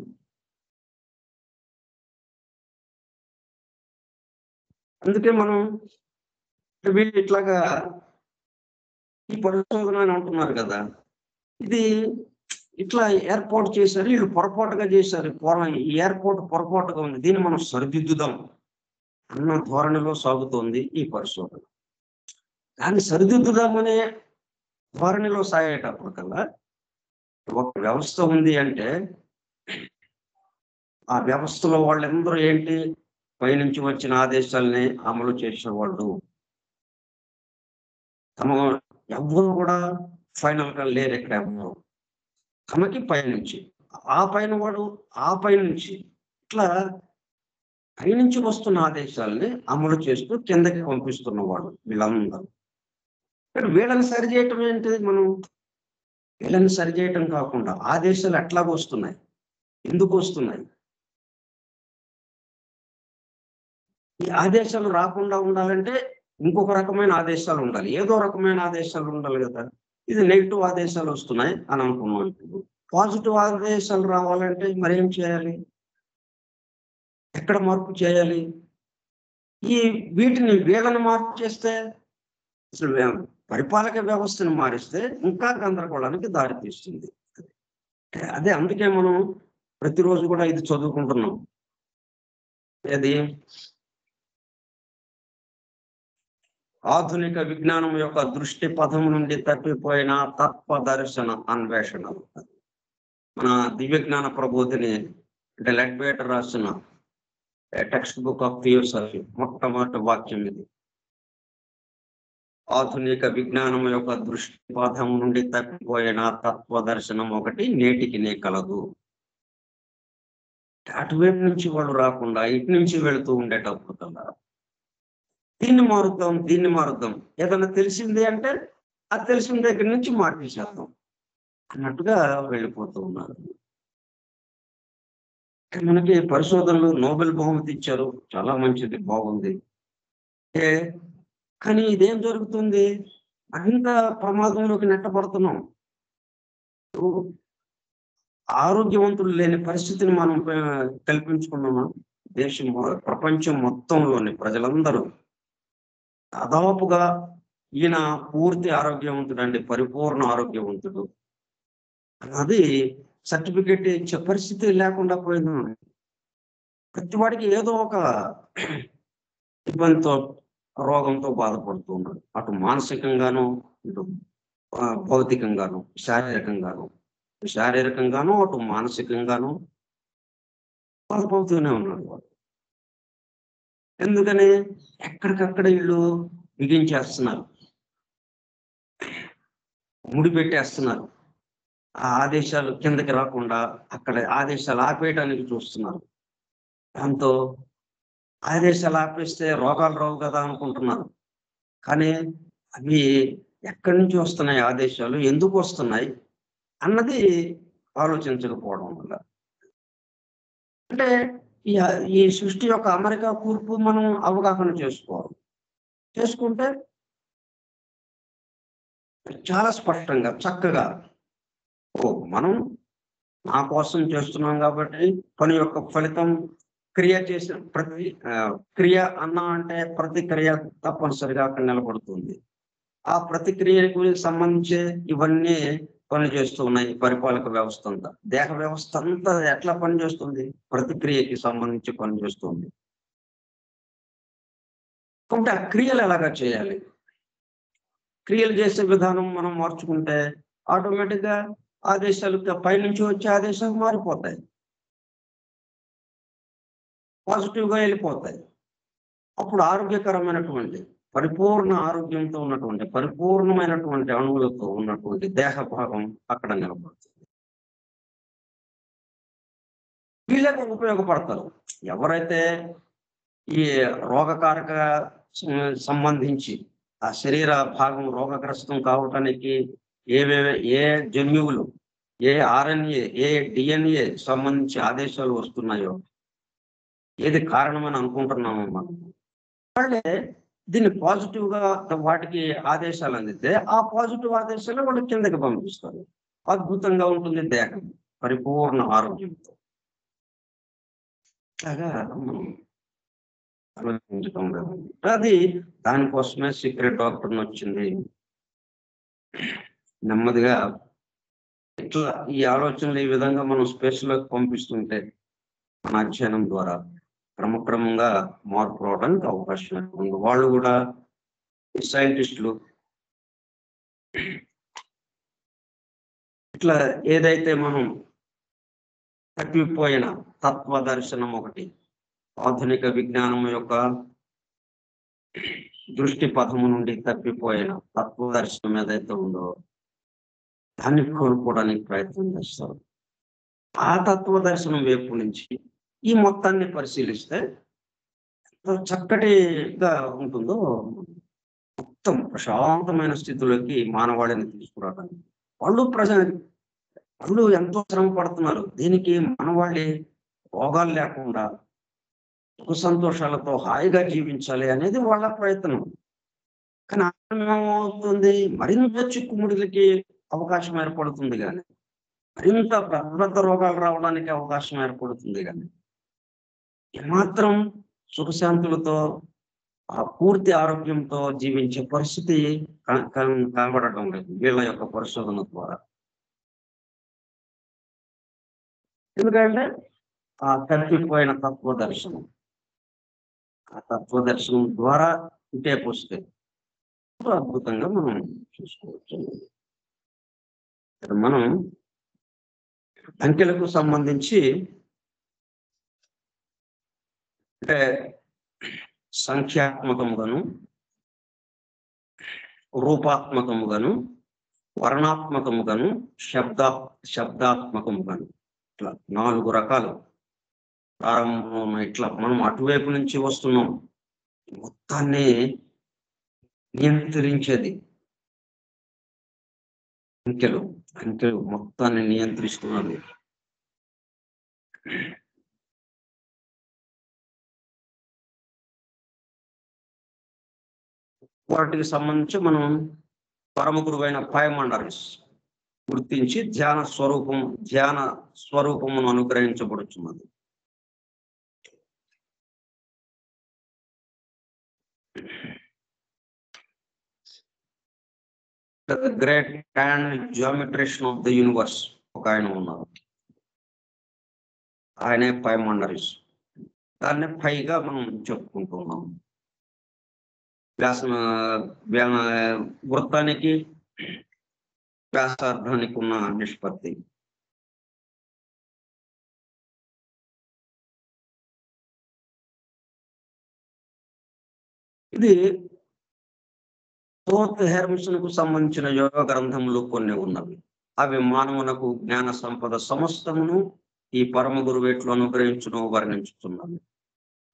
అందుకే మనం వీళ్ళు ఇట్లాగా ఈ పరిశోధన అని అంటున్నారు కదా, ఇది ఇట్లా ఏర్పాటు చేశారు, వీళ్ళు పొరపాటుగా చేశారు. ఈ ఏర్పాటు పొరపాటుగా ఉంది, దీన్ని మనం సరిదిద్దుదాం అన్న ధోరణిలో సాగుతోంది ఈ పరిశోధన. దాన్ని సరిదిద్దుదామనే ధోరణిలో సాగేటప్పటికల్లా ఒక వ్యవస్థ ఉంది అంటే ఆ వ్యవస్థలో వాళ్ళందరూ ఏంటి, పైనుంచి వచ్చిన ఆదేశాలని అమలు చేసేవాళ్ళు. ఎవ్వరు కూడా ఫైనల్ గా లేరు ఇక్కడ. ఎవరు తమకి పైనుంచి, ఆ పైన వాడు, ఆ పైనుంచి, ఇట్లా పైనుంచి వస్తున్న ఆదేశాలని అమలు చేస్తూ కిందకి పంపిస్తున్నవాడు వీళ్ళందరూ. వీళ్ళని సరిచేయటం ఏంటి, మనం వీళ్ళని సరిచేయటం కాకుండా ఆదేశాలు ఎట్లాగ వస్తున్నాయి, ఎందుకు వస్తున్నాయి, ఈ ఆదేశాలు రాకుండా ఉండాలంటే ఇంకొక రకమైన ఆదేశాలు ఉండాలి, ఏదో రకమైన ఆదేశాలు ఉండాలి కదా. ఇది నెగిటివ్ ఆదేశాలు వస్తున్నాయి అని అనుకున్నాం. పాజిటివ్ ఆదేశాలు రావాలంటే మరి ఏం చేయాలి, ఎక్కడ మార్పు చేయాలి? వీళ్ళని మార్పు చేస్తే అసలు పరిపాలక వ్యవస్థను మారిస్తే ఇంకా గందరగోళానికి దారితీస్తుంది. అదే అందుకే మనం ప్రతిరోజు కూడా ఇది చదువుకుంటున్నాం. అది ఆధునిక విజ్ఞానం యొక్క దృష్టి పథం నుండి తప్పిపోయిన తత్వదర్శన అన్వేషణలు. మన దివ్య జ్ఞాన ప్రబోధిని అంటే లెడ్బేటర్ రాసిన టెక్స్ట్ బుక్ ఆఫ్ థియోసఫీ మొట్టమొదటి వాక్యం ఇది. ఆధునిక విజ్ఞానం యొక్క దృష్టి పథం నుండి తప్పిపోయిన తత్వదర్శనం ఒకటి నేటికి కలదు. అటువైపు నుంచి వాళ్ళు రాకుండా ఇటు నుంచి వెళుతూ ఉండేటప్పుడు కదా, దీన్ని మారుద్దాం, ఏదైనా తెలిసింది అంటే అది తెలిసిన దగ్గర నుంచి మార్చేసేద్దాం అన్నట్టుగా వెళ్ళిపోతూ ఉన్నారు. మనకి పరిశోధనలు నోబెల్ బహుమతి ఇచ్చారు, చాలా మంచిది, బాగుంది. కానీ ఇదేం జరుగుతుంది, అంత ప్రమాదంలోకి నెట్టబడుతున్నాం. ఆరోగ్యవంతులు లేని పరిస్థితిని మనం కల్పించుకున్నామా? ప్రపంచం మొత్తంలోని ప్రజలందరూ దాదాపుగా ఈయన పూర్తి ఆరోగ్యవంతుడు, పరిపూర్ణ ఆరోగ్యవంతుడు. అది సర్టిఫికెట్ ఇచ్చే పరిస్థితి లేకుండా పోయింది. ప్రతి వాడికి ఏదో ఒక ఇబ్బందితో, రోగంతో బాధపడుతూ ఉన్నాడు. అటు మానసికంగాను, ఇటు భౌతికంగాను, శారీరకంగాను, అటు మానసికంగాను బాధపడుతూనే ఉన్నాడు వాడు. ఎందుకని? ఎక్కడికక్కడ వీళ్ళు బిగించేస్తున్నారు, ముడి పెట్టేస్తున్నారు. ఆ ఆదేశాలు కిందకి రాకుండా అక్కడ ఆదేశాలు ఆపేయడానికి చూస్తున్నారు. దాంతో ఆదేశాలు ఆపేస్తే రోగాలు రావు కదా అనుకుంటున్నారు. కానీ అవి ఎక్కడి నుంచి వస్తున్నాయి ఆదేశాలు, ఎందుకు వస్తున్నాయి అన్నది ఆలోచించకపోవడం వల్ల. అంటే ఈ సృష్టి యొక్క అమెరికా కూర్పు మనం అవగాహన చేసుకోవాలి. చేసుకుంటే చాలా స్పష్టంగా, చక్కగా మనం నా కోసం చేస్తున్నాం కాబట్టి పని యొక్క ఫలితం క్రియ చేసిన క్రియ అంటే ప్రతిక్రియ తప్పనిసరిగా అక్కడ నిలబడుతుంది. ఆ ప్రతిక్రియకు సంబంధించి ఇవన్నీ పని చేస్తూ ఉన్నాయి. పరిపాలక వ్యవస్థ అంతా, దేహ వ్యవస్థ అంతా ఎట్లా పనిచేస్తుంది? ప్రతిక్రియకి సంబంధించి పనిచేస్తుంది. కాబట్టి ఆ క్రియలు ఎలాగా చేయాలి? క్రియలు చేసే విధానం మనం మార్చుకుంటే ఆటోమేటిక్గా ఆదేశాలు, పైనుంచి వచ్చే ఆదేశాలు మారిపోతాయి, పాజిటివ్గా వెళ్ళిపోతాయి. అప్పుడు ఆరోగ్యకరమైనటువంటి, పరిపూర్ణ ఆరోగ్యంతో ఉన్నటువంటి, పరిపూర్ణమైనటువంటి అణువులతో ఉన్నటువంటి దేహ భాగం అక్కడ నిలబడుతుంది. వీళ్ళకి ఉపయోగపడతారు. ఎవరైతే ఈ రోగకారక సంబంధించి ఆ శరీర భాగం రోగగ్రస్తం కావటానికి ఏ జన్యువులు, ఏ ఆర్ఎన్ఏ, ఏ డిఎన్ఏ సంబంధించి ఆదేశాలు వస్తున్నాయో, ఏది కారణమని అనుకుంటున్నామో మనం, వాళ్ళే దీన్ని పాజిటివ్ గా వాటికి ఆదేశాలు అందితే ఆ పాజిటివ్ ఆదేశాలు వాళ్ళు కిందకి పంపిస్తారు. అద్భుతంగా ఉంటుంది దేహం, పరిపూర్ణ ఆరోగ్యంతో. అలాగా మనం ఆలోచించడం లేదు. అది దానికోసమే సీక్రెట్ డాక్టర్ వచ్చింది. నెమ్మదిగా ఇట్లా ఈ ఆలోచనలు ఈ విధంగా మనం స్పేస్ లోకి పంపిస్తుంటే మన అధ్యయనం ద్వారా క్రమక్రమంగా మార్పు రావడానికి అవకాశం ఉంది. వాళ్ళు కూడా సైంటిస్టులు ఇట్లా ఏదైతే మనం తప్పిపోయిన తత్వ దర్శనం, ఒకటి ఆధునిక విజ్ఞానం యొక్క దృష్టి పథము నుండి తప్పిపోయిన తత్వ దర్శనం ఏదైతే ఉందో దాన్ని కోరుకోవడానికి ప్రయత్నం చేస్తారు. ఆ తత్వ దర్శనం వైపు నుంచి ఈ మొత్తాన్ని పరిశీలిస్తే చక్కటిగా ఉంటుందో, మొత్తం ప్రశాంతమైన స్థితిలోకి మానవాళిని తీసుకురావడానికి వాళ్ళు ఎంతో శ్రమ పడుతున్నారు. దీనికి మానవాళి రోగాలు లేకుండా సుఖ సంతోషాలతో హాయిగా జీవించాలి అనేది వాళ్ళ ప్రయత్నం. కానీ ఏమవుతుంది, మరింత చిక్కుముడిలకి అవకాశం ఏర్పడుతుంది, కానీ మరింత పెద్ద రోగాలు రావడానికి అవకాశం ఏర్పడుతుంది. కానీ ఏమాత్రం సుఖశాంతులతో ఆ పూర్తి ఆరోగ్యంతో జీవించే పరిస్థితి కనబడటం లేదు వీళ్ళ యొక్క పరిశోధన ద్వారా. ఎందుకంటే ఆ తప్పిపోయిన తత్వ దర్శనం, ఆ తత్వ దర్శనం ద్వారా ఇటేకొస్తే అద్భుతంగా మనం చూసుకోవచ్చు. మనం అంకెలకు సంబంధించి అంటే సంఖ్యాత్మకముగాను, రూపాత్మకముగాను, వర్ణాత్మకముగాను, శబ్దాత్మకముగాను, ఇట్లా 4 రకాలు ప్రారంభం. ఇట్లా మనం అటువైపు నుంచి వస్తున్నాం. మొత్తాన్ని నియంత్రించేది అంకెలు మొత్తాన్ని నియంత్రిస్తున్నది. వాటికి సంబంధించి మనం పరమ గురువైన పైమండరిస్ గుర్తించి ధ్యాన స్వరూపమును అనుగ్రహించబడుచున్నది. The great grand geometrician of the universe ఒక ఆయన ఉన్నారు. ఆయనే పైమండరీస్. దాన్ని పైగా మనం చెప్పుకుంటున్నాం. వ్యాసం వృత్తానికి వ్యాసార్థానికి ఉన్న నిష్పత్తి. ఇది తోత్ హెర్మిషన్ కు సంబంధించిన యోగ గ్రంథములు కొన్ని ఉన్నవి. అవి మానవునకు జ్ఞాన సంపద సమస్తమును ఈ పరమ గురువు ఎట్లు అనుగ్రహించును వర్ణించుతున్నవి.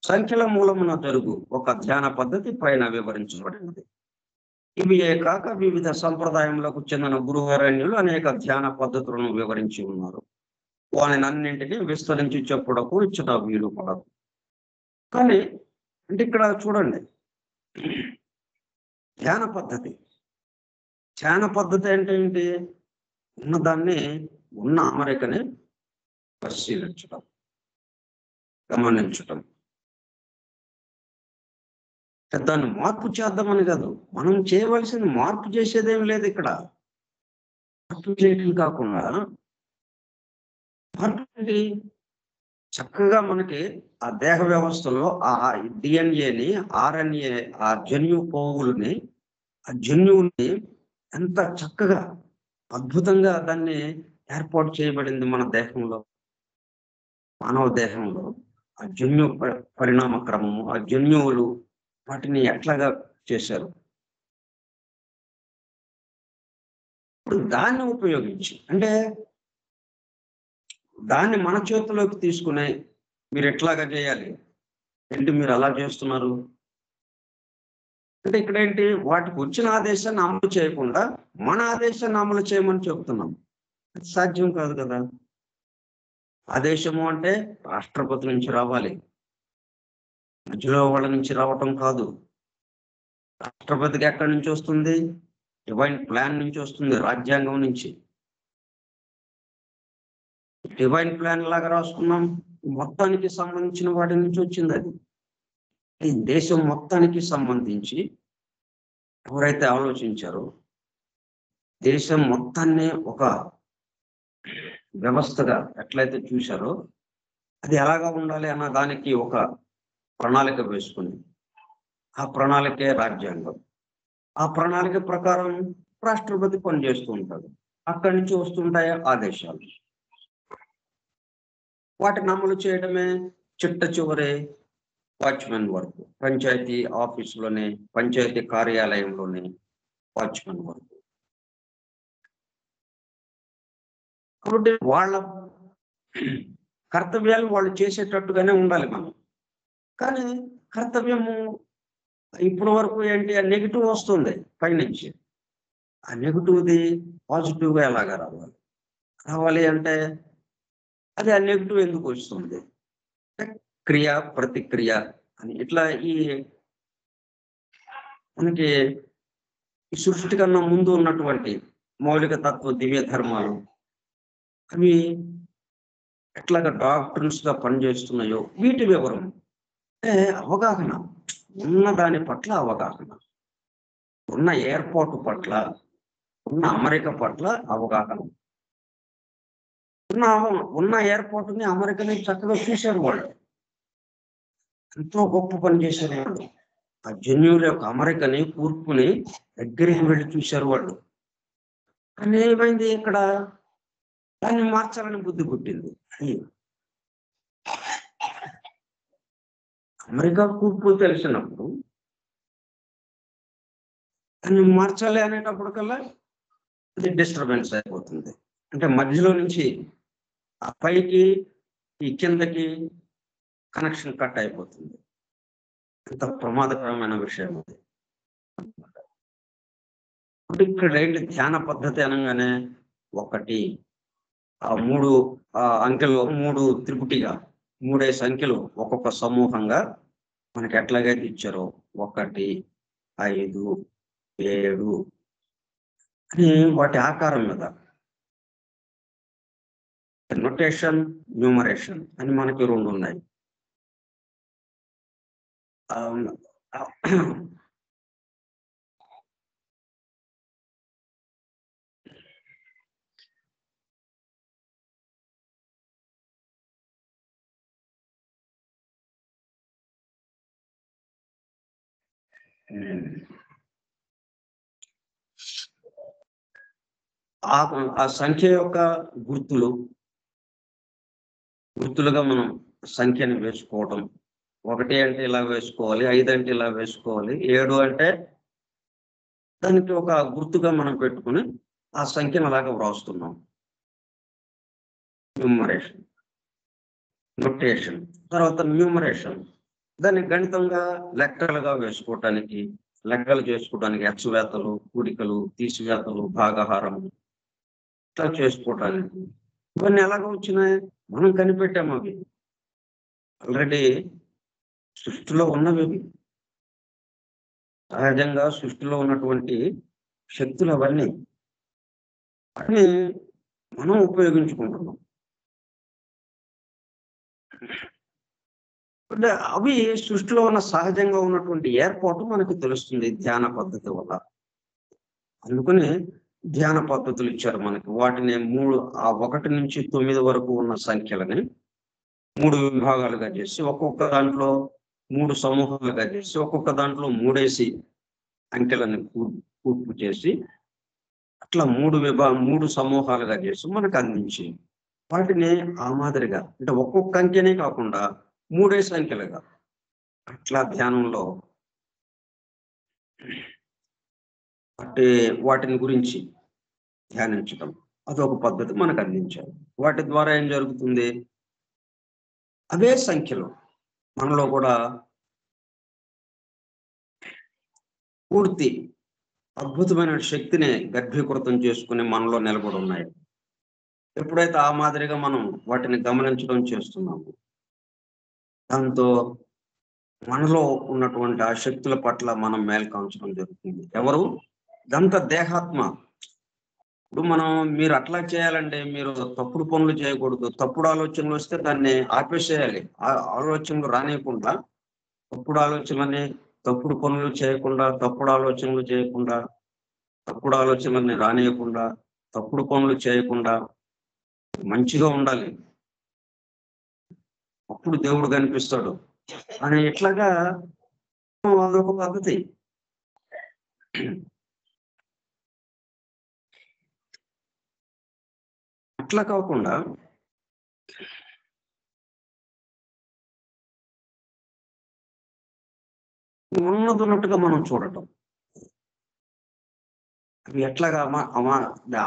సంఖ్యల మూలమున జరుగు ఒక ధ్యాన పద్ధతి పైన వివరించబడినది. ఇవి కాక వివిధ సంప్రదాయములకు చెందిన గురువరణ్యులు అనేక ధ్యాన పద్ధతులను వివరించి ఉన్నారు. వానినన్నింటినీ విస్తరించి చెప్పుటకు ఇచ్చిన వీలు పడదు. కానీ అంటే ఇక్కడ చూడండి, ధ్యాన పద్ధతి అంటే ఏంటి? ఉన్నదాన్ని ఉన్న అమరికని పరిశీలించటం, గమనించటం. దాన్ని మార్పు చేద్దామని కాదు, మనం చేయవలసింది మార్పు చేసేదేం లేదు ఇక్కడ. మార్పు చేయడం కాకుండా మార్పు చక్కగా మనకి ఆ దేహ వ్యవస్థలో ఆ డిఎన్ఏని, ఆర్ఎన్ఏ, ఆ జన్యు పోగులని, ఆ జన్యువుని ఎంత చక్కగా అద్భుతంగా దాన్ని ఏర్పాటు చేయబడింది మన దేహంలో, మానవ దేహంలో. ఆ జన్యు పరిణామ క్రమము, ఆ జన్యువులు వాటిని ఎట్లాగా చేశారు. ఇప్పుడు దాన్ని ఉపయోగించి అంటే దాన్ని మన చేతిలోకి తీసుకునే మీరు ఎట్లాగా చేయాలి ఏంటి, మీరు అలా చేస్తున్నారు అంటే ఇక్కడ ఏంటి, వాటికి వచ్చిన ఆదేశాన్ని అమలు చేయకుండా మన ఆదేశాన్ని అమలు చేయమని చెప్తున్నాం. అది సాధ్యం కాదు కదా. ఆదేశము అంటే రాష్ట్రపతి నుంచి రావాలి, మధ్యలో వాళ్ళ నుంచి రావటం కాదు. రాష్ట్రపతికి ఎక్కడి నుంచి వస్తుంది? డివైన్ ప్లాన్ నుంచి వస్తుంది, రాజ్యాంగం నుంచి. డివైన్ ప్లాన్ లాగా రాసుకున్నాం, మొత్తానికి సంబంధించిన వాటి నుంచి వచ్చింది అది. ఈ దేశం మొత్తానికి సంబంధించి ఎవరైతే ఆలోచించారో, దేశం మొత్తాన్ని ఒక వ్యవస్థగా ఎట్లయితే చూశారో, అది ఎలాగా ఉండాలి అన్న దానికి ఒక ప్రణాళిక వేసుకుంది. ఆ ప్రణాళికే రాజ్యాంగం. ఆ ప్రణాళిక ప్రకారం రాష్ట్రపతి పనిచేస్తూ ఉంటాడు. అక్కడి నుంచి వస్తుంటాయి ఆదేశాలు. వాటిని అమలు చేయడమే చిట్ట చివరి వాచ్మెన్ వర్క్. పంచాయతీ ఆఫీసులోనే, పంచాయతీ కార్యాలయంలోనే వాచ్మెన్ వర్క్. కాబట్టి వాళ్ళ కర్తవ్యాలు వాళ్ళు చేసేటట్టుగానే ఉండాలి మనం. కానీ కర్తవ్యము ఇప్పటి వరకు ఏంటి, ఆ నెగిటివ్ వస్తుంది పైనుంచి. ఆ నెగిటివ్ది పాజిటివ్గా ఎలాగా రావాలి అంటే అది ఆ నెగిటివ్ ఎందుకు వస్తుంది? క్రియ ప్రతిక్రియ అని ఇట్లా ఈ మనకి ఈ సృష్టి కన్నా ముందు ఉన్నటువంటి మౌలిక తత్వ దివ్య ధర్మాలు అవి ఎట్లాగా డాక్టర్స్ గా పనిచేస్తున్నాయో వీటి వివరం అంటే అవగాహన, ఉన్న దాని పట్ల అవగాహన, ఉన్న ఏర్పాటు పట్ల, ఉన్న అమరిక పట్ల అవగాహన. ఉన్న ఏర్పాటుని, అమరికని చక్కగా చూశారు వాళ్ళు. ఎంతో గొప్ప పని చేశారు వాళ్ళు. ఆ జన్యువుల యొక్క అమరికని, కూర్పుని దగ్గరికి వెళ్ళి చూశారు వాళ్ళు. కానీ ఏమైంది ఇక్కడ, దాన్ని మార్చాలని బుద్ధి పుట్టింది. అమెరికా కూర్పు తెలిసినప్పుడు దాన్ని మార్చాలి అనేటప్పటికల్లా అది డిస్టర్బెన్స్ అయిపోతుంది. అంటే మధ్యలో నుంచి ఆ పైకి ఈ కిందకి కనెక్షన్ కట్ అయిపోతుంది. ఎంత ప్రమాదకరమైన విషయం అది. ఇక్కడ ఏంటి, ధ్యాన పద్ధతి అనగానే ఒకటి ఆ మూడు అంకెలు, మూడు త్రిపుటిగా, మూడే సంఖ్యలు ఒక్కొక్క సమూహంగా మనకి ఎట్లాగైతే ఇచ్చారో 1, 5, 7 అని వాటి ఆకారం మీద నొటేషన్, న్యూమరేషన్ అని మనకి 2 ఉన్నాయి. ఆ సంఖ్య యొక్క గుర్తులుగా మనం సంఖ్యని వేసుకోవటం. 1 అంటే ఇలా వేసుకోవాలి, 5 అంటే ఇలా వేసుకోవాలి, 7 అంటే దానికి ఒక గుర్తుగా మనం పెట్టుకుని ఆ సంఖ్యను అలాగా వ్రాస్తున్నాం. Numeration, notation. తర్వాత న్యూమరేషన్, దాన్ని గణితంగా లెక్కలుగా వేసుకోవటానికి, లెక్కలు చేసుకోవడానికి అచ్చువేతలు, కూడికలు, తీసివేతలు, భాగాహారం ఇట్లా చేసుకోవటానికి. ఇవన్నీ ఎలాగ వచ్చినాయి? మనం కనిపెట్టాము. అవి ఆల్రెడీ సృష్టిలో ఉన్నవి. సహజంగా సృష్టిలో ఉన్నటువంటి శక్తులు అవన్నీ మనం ఉపయోగించుకుంటున్నాం. అంటే అవి సృష్టిలో ఉన్న సహజంగా ఉన్నటువంటి ఏర్పాటు మనకు తెలుస్తుంది ధ్యాన పద్ధతి వల్ల. అందుకని ధ్యాన పద్ధతులు ఇచ్చారు మనకి. వాటిని 1 నుంచి 9 వరకు ఉన్న సంఖ్యలని 3 విభాగాలుగా చేసి, ఒక్కొక్క దాంట్లో 3 సమూహాలుగా చేసి, ఒక్కొక్క దాంట్లో 3 అంకెలను కూర్పు చేసి, అట్లా 3 సమూహాలుగా చేసి మనకు అందించి, వాటిని ఆ మాదిరిగా అంటే ఒక్కొక్క అంకెనే కాకుండా 3 అంకెలుగా అట్లా ధ్యానంలో వాటిని గురించి ధ్యానించడం అదొక పద్ధతి మనకు అందించారు. వాటి ద్వారా ఏం జరుగుతుంది? అవే సంఖ్యలు మనలో కూడా పూర్తి అద్భుతమైన శక్తిని గర్భీకృతం చేసుకుని మనలో నిలబడి ఉన్నాయి. ఎప్పుడైతే ఆ మాదిరిగా మనం వాటిని గమనించడం చేస్తున్నాము, దాంతో మనలో ఉన్నటువంటి ఆ శక్తుల పట్ల మనం మేల్కాంచడం జరుగుతుంది. ఎవరు? ఇదంతా దేహాత్మ. ఇప్పుడు మీరు అట్లా చేయాలంటే మీరు తప్పుడు పనులు చేయకూడదు. తప్పుడు ఆలోచనలు వస్తే దాన్ని ఆపేసేయాలి. ఆలోచనలు రానియకుండా, తప్పుడు పనులు చేయకుండా, తప్పుడు ఆలోచనలని రానియకుండా, తప్పుడు పనులు చేయకుండా మంచిగా ఉండాలి. అప్పుడు దేవుడు కనిపిస్తాడు అని ఇట్లాగా అదొక పద్ధతి. అట్లా కాకుండా ఉన్నట్టుగా మనం చూడటం. అవి ఎట్లాగా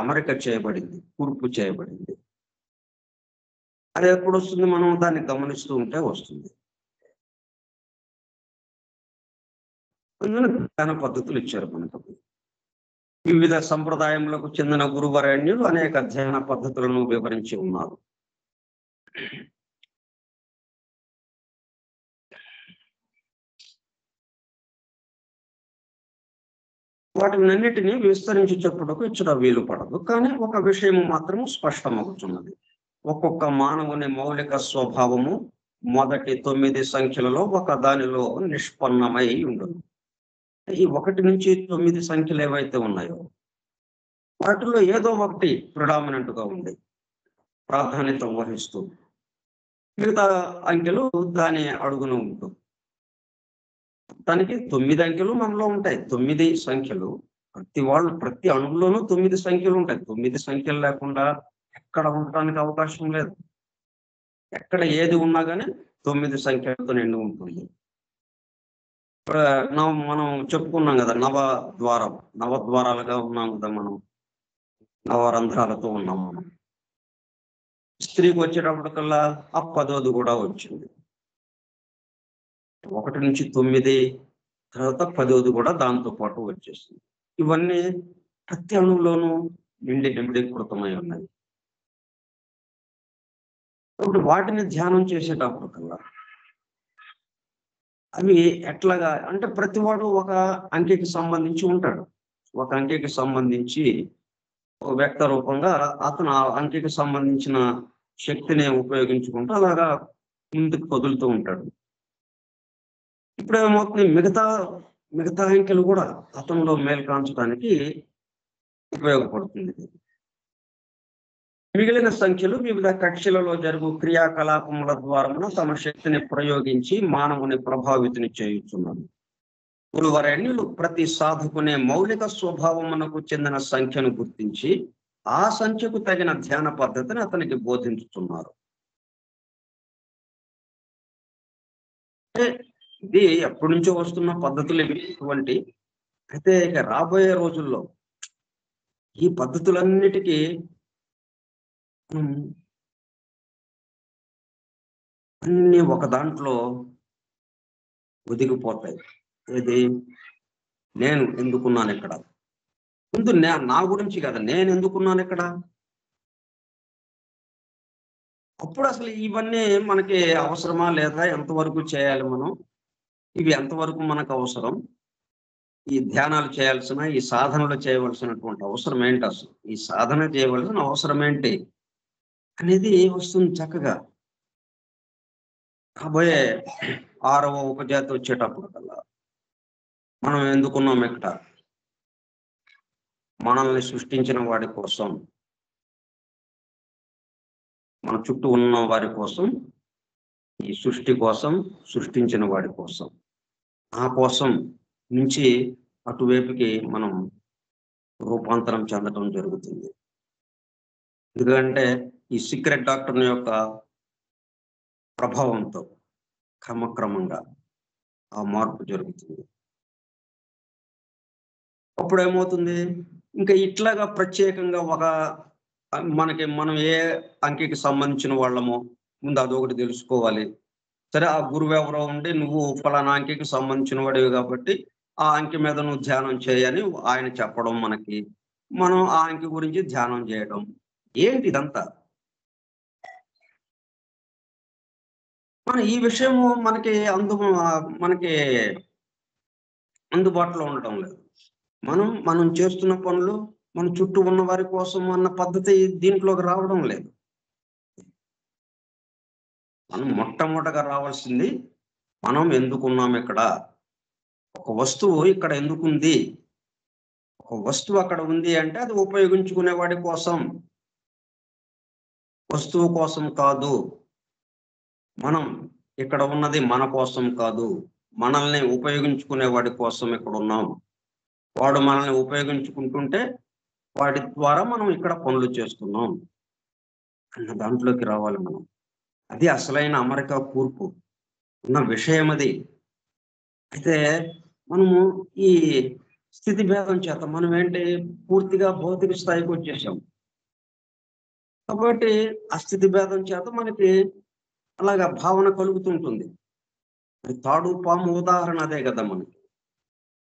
అమరిక చేయబడింది, కూర్పు చేయబడింది. అది ఎప్పుడు వస్తుంది? మనం దాన్ని గమనిస్తూ ఉంటే వస్తుంది. అందులో ధ్యాన పద్ధతులు ఇచ్చారు మనకు. వివిధ సంప్రదాయములకు చెందిన గురువరేణ్యులు అనేక ధ్యాన పద్ధతులను వివరించి ఉన్నారు. వాటినన్నిటినీ విస్తరించి చెప్పుటకు ఇచ్చట వీలు పడదు. కానీ ఒక విషయం మాత్రము స్పష్టమవుతున్నది. ఒక్కొక్క మానవుని మౌలిక స్వభావము మొదటి 9 సంఖ్యలలో ఒక దానిలో నిష్పన్నమై ఉండదు. ఈ 1 నుంచి 9 సంఖ్యలు ఏవైతే ఉన్నాయో వాటిలో ఏదో ఒకటి ప్రిడామినెంట్ గా ఉంది, ప్రాధాన్యత వహిస్తూ. మిగతా అంకెలు దాని అడుగున ఉంటుంది. దానికి 9 అంకెలు మనలో ఉంటాయి. 9 సంఖ్యలు ప్రతి అణువులోనూ 9 సంఖ్యలు ఉంటాయి. 9 సంఖ్యలు లేకుండా ఎక్కడ ఉండటానికి అవకాశం లేదు. ఎక్కడ ఏది ఉన్నా కానీ 9 సంఖ్యలతో నిండి ఉంటుంది. మనం చెప్పుకున్నాం కదా, నవద్వారాలుగా ఉన్నాం కదా, మనం నవరంధ్రాలతో ఉన్నాం. మనం స్త్రీకి వచ్చేటప్పటికల్లా ఆ 10వ కూడా వచ్చింది. 1 నుంచి 9, తర్వాత 10వ కూడా దాంతో పాటు వచ్చేసింది. ఇవన్నీ ప్రతి అణువులోనూ నిండికృతమై ఉన్నాయి. ఇప్పుడు వాటిని ధ్యానం చేసేటప్పటికల్లా అవి ఎట్లాగా అంటే ప్రతివాడు ఒక అంకెకి సంబంధించి ఉంటాడు. ఒక అంకెకి సంబంధించి వ్యక్త రూపంగా అతను ఆ అంకెకి సంబంధించిన శక్తిని ఉపయోగించుకుంటూ అలాగా ముందుకు కదులుతూ ఉంటాడు. ఇప్పుడు ఏమవుతుంది? మిగతా అంకెలు కూడా అతనిలో మేల్కాంచడానికి ఉపయోగపడుతుంది. మిగిలిన సంఖ్యలు వివిధ కక్షలలో జరుగు క్రియాకలాపముల ద్వారా తమ శక్తిని ప్రయోగించి మానవుని ప్రభావితుని చేయుచున్నారు. గురువరేణ్యులు ప్రతి సాధకునే మౌలిక స్వభావమునకు చెందిన సంఖ్యను గుర్తించి ఆ సంఖ్యకు తగిన ధ్యాన పద్ధతిని అతనికి బోధించుతున్నారు. అంటే ఇది ఎప్పటి నుంచో వస్తున్న పద్ధతులు ఇవి ఇటువంటి. అయితే ఇక రాబోయే రోజుల్లో ఈ పద్ధతులన్నిటికీ మనం అన్ని ఒక దాంట్లో ఒదిగిపోతాయి. ఏది? నేను ఎందుకున్నాను ఇక్కడ? ముందు నా గురించి కదా, నేను ఎందుకున్నాను ఇక్కడ? అప్పుడు అసలు ఇవన్నీ మనకి అవసరమా లేదా? ఎంతవరకు చేయాలి మనం? ఇవి ఎంతవరకు మనకు అవసరం? ఈ ధ్యానాలు చేయాల్సిన, ఈ సాధనలు చేయవలసినటువంటి అవసరం ఏంటి అసలు? ఈ సాధన చేయవలసిన అవసరం ఏంటి అనేది వస్తుంది చక్కగా. కాబోయే 6వ ఉపజాతి వచ్చేటప్పుడు కల్లా మనం ఎందుకున్నాం ఇక్కడ? మనల్ని సృష్టించిన వాడి కోసం, మన చుట్టూ ఉన్న వారి కోసం, ఈ సృష్టి కోసం, సృష్టించిన వాడి కోసం, ఆ కోసం నుంచి అటువైపుకి మనం రూపాంతరం చెందడం జరుగుతుంది. ఎందుకంటే ఈ సీక్రెట్ డాక్టర్ యొక్క ప్రభావంతో క్రమక్రమంగా ఆ మార్పు జరుగుతుంది. అప్పుడు ఏమవుతుంది? ఇంకా ఇట్లాగా ప్రత్యేకంగా మనం ఏ అంకెకి సంబంధించిన వాళ్ళమో ముందు అదొకటి తెలుసుకోవాలి. సరే, ఆ గురువు ఎవరో ఉండి నువ్వు ఫలానా అంకెకి సంబంధించిన వాడివి కాబట్టి ఆ అంకె మీద నువ్వు ధ్యానం చేయని ఆయన చెప్పడం మనకి, మనం ఆ అంకె గురించి ధ్యానం చేయడం. ఏంటి ఇదంతా? ఈ విషయము మనకి అందుబాటులో ఉండటం లేదు. మనం చేస్తున్న పనులు మన చుట్టూ ఉన్న వారి కోసం అన్న పద్ధతి దీంట్లోకి రావడం లేదు. మనం మొట్టమొదటగా రావాల్సింది, మనం ఎందుకున్నాం ఇక్కడ? ఒక వస్తువు ఇక్కడ ఎందుకుంది? ఒక వస్తువు అక్కడ ఉంది అంటే అది ఉపయోగించుకునే వాడి కోసం, వస్తువు కోసం కాదు. మనం ఇక్కడ ఉన్నది మన కోసం కాదు, మనల్ని ఉపయోగించుకునే వాడి కోసం ఇక్కడ ఉన్నాం. వాడు మనల్ని ఉపయోగించుకుంటుంటే వాడి ద్వారా మనం ఇక్కడ పనులు చేస్తున్నాం అన్న దాంట్లోకి రావాలి మనం. అది అసలైన అమెరికా కూర్పు ఉన్న విషయం అది. అయితే మనము ఈ స్థితి భేదం చేత మనం ఏంటి, పూర్తిగా భౌతిక స్థాయికి వచ్చేసాం. కాబట్టి ఆ స్థితి భేదం చేత మనకి అలాగా భావన కలుగుతుంటుంది. తాడు పాము ఉదాహరణ అదే కదా మనకి.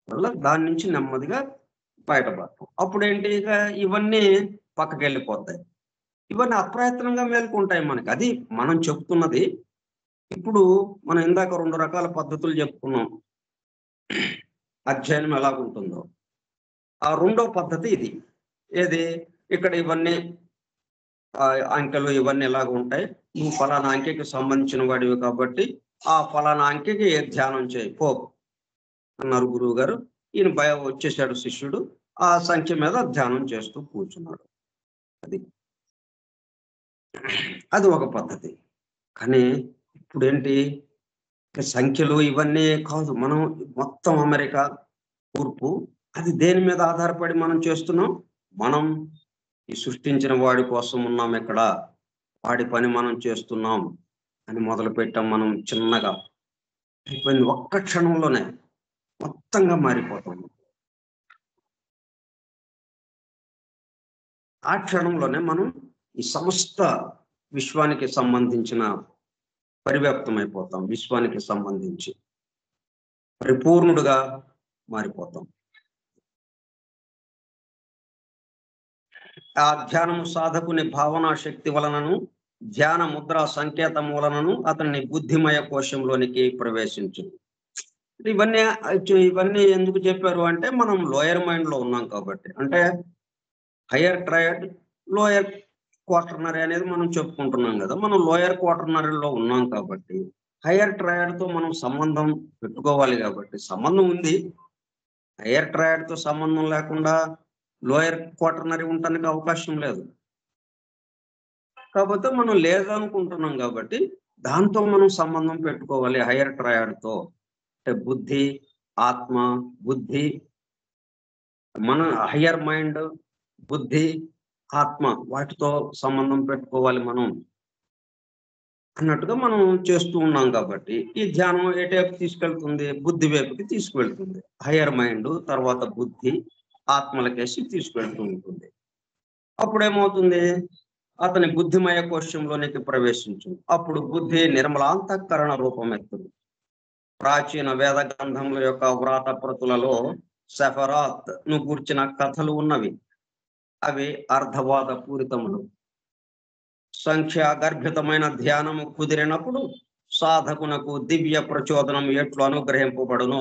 వల్ల దాని నుంచి నెమ్మదిగా బయటపడటం. అప్పుడేంటి, ఇక ఇవన్నీ పక్కకి వెళ్ళిపోతాయి. ఇవన్నీ అప్రయత్నంగా మేల్కొంటాయి మనకి. అది మనం చెప్తున్నది. ఇప్పుడు మనం ఇందాక 2 రకాల పద్ధతులు చెప్పుకున్నాం, అధ్యయనం ఎలాగుంటుందో. ఆ రెండో పద్ధతి ఇది. ఏది? ఇక్కడ ఇవన్నీ అంకెలు ఇవన్నీ ఎలాగ ఉంటాయి, నువ్వు ఫలానా అంకెకి సంబంధించిన వాడివి కాబట్టి ఆ ఫలానా అంకెకి ధ్యానం చేయి పో అన్నారు గురువు గారు. ఈయన వచ్చేసాడు శిష్యుడు, ఆ సంఖ్య మీద ధ్యానం చేస్తూ కూర్చున్నాడు. అది ఒక పద్ధతి. కానీ ఇప్పుడు ఏంటి, సంఖ్యలు ఇవన్నీ కాదు, మనం మొత్తం అమెరికా కూర్పు అది దేని మీద ఆధారపడి మనం చేస్తున్నాం? మనం ఈ సృష్టించిన వాడి కోసం ఉన్నాం ఇక్కడ, వాడి పని మనం చేస్తున్నాం అని మొదలు పెట్టాం. మనం చిన్నగా అయిపోయింది, ఒక్క క్షణంలోనే మొత్తంగా మారిపోతాం. ఆ క్షణంలోనే మనం ఈ సమస్త విశ్వానికి సంబంధించిన పరివ్యాప్తం అయిపోతాం. విశ్వానికి సంబంధించి పరిపూర్ణుడుగా మారిపోతాం. ఆ ధ్యానము సాధకుని భావనా శక్తి వలనను, ధ్యాన ముద్ర సంకేతం వలనను అతన్ని బుద్ధిమయ కోశంలోనికి ప్రవేశించింది. ఇవన్నీ ఎందుకు చెప్పారు అంటే, మనం లోయర్ మైండ్ లో ఉన్నాం కాబట్టి. అంటే హయ్యర్ ట్రయడ్, లోయర్ క్వార్టర్నరీ అనేది మనం చెప్పుకుంటున్నాం కదా. మనం లోయర్ క్వార్టర్నరీలో ఉన్నాం కాబట్టి హయ్యర్ ట్రయడ్ తో మనం సంబంధం పెట్టుకోవాలి. కాబట్టి సంబంధం ఉంది. హయ్యర్ ట్రయడ్ తో సంబంధం లేకుండా లోయర్ క్వార్టర్నరీ ఉండడానికి అవకాశం లేదు. కాకపోతే మనం లేదనుకుంటున్నాం కాబట్టి దాంతో మనం సంబంధం పెట్టుకోవాలి. హయ్యర్ ట్రయడ్ తో అంటే బుద్ధి, ఆత్మ, బుద్ధి, మన హయ్యర్ మైండ్, బుద్ధి, ఆత్మ వాటితో సంబంధం పెట్టుకోవాలి మనం అన్నట్టుగా మనం చేస్తూ ఉన్నాం కాబట్టి ఈ ధ్యానం ఎటువైపు తీసుకెళ్తుంది? బుద్ధి వైపుకి తీసుకువెళ్తుంది. హయ్యర్ మైండ్ తర్వాత బుద్ధి ఆత్మలకేసి తీసుకెళ్తూ ఉంటుంది. అప్పుడేమవుతుంది? అతని బుద్ధిమయ కోశంలోనికి ప్రవేశించు. అప్పుడు బుద్ధి నిర్మలాంతఃకరణ రూపమెత్తును. ప్రాచీన వేద గ్రంథముల యొక్క వ్రాత ప్రతులలో సెఫరాత్ ను గూర్చిన కథలు ఉన్నవి. అవి అర్ధవాద పూరితములు. సంఖ్యా గర్భితమైన ధ్యానము కుదిరినప్పుడు సాధకునకు దివ్య ప్రచోదనం ఎట్లు అనుగ్రహింపబడునో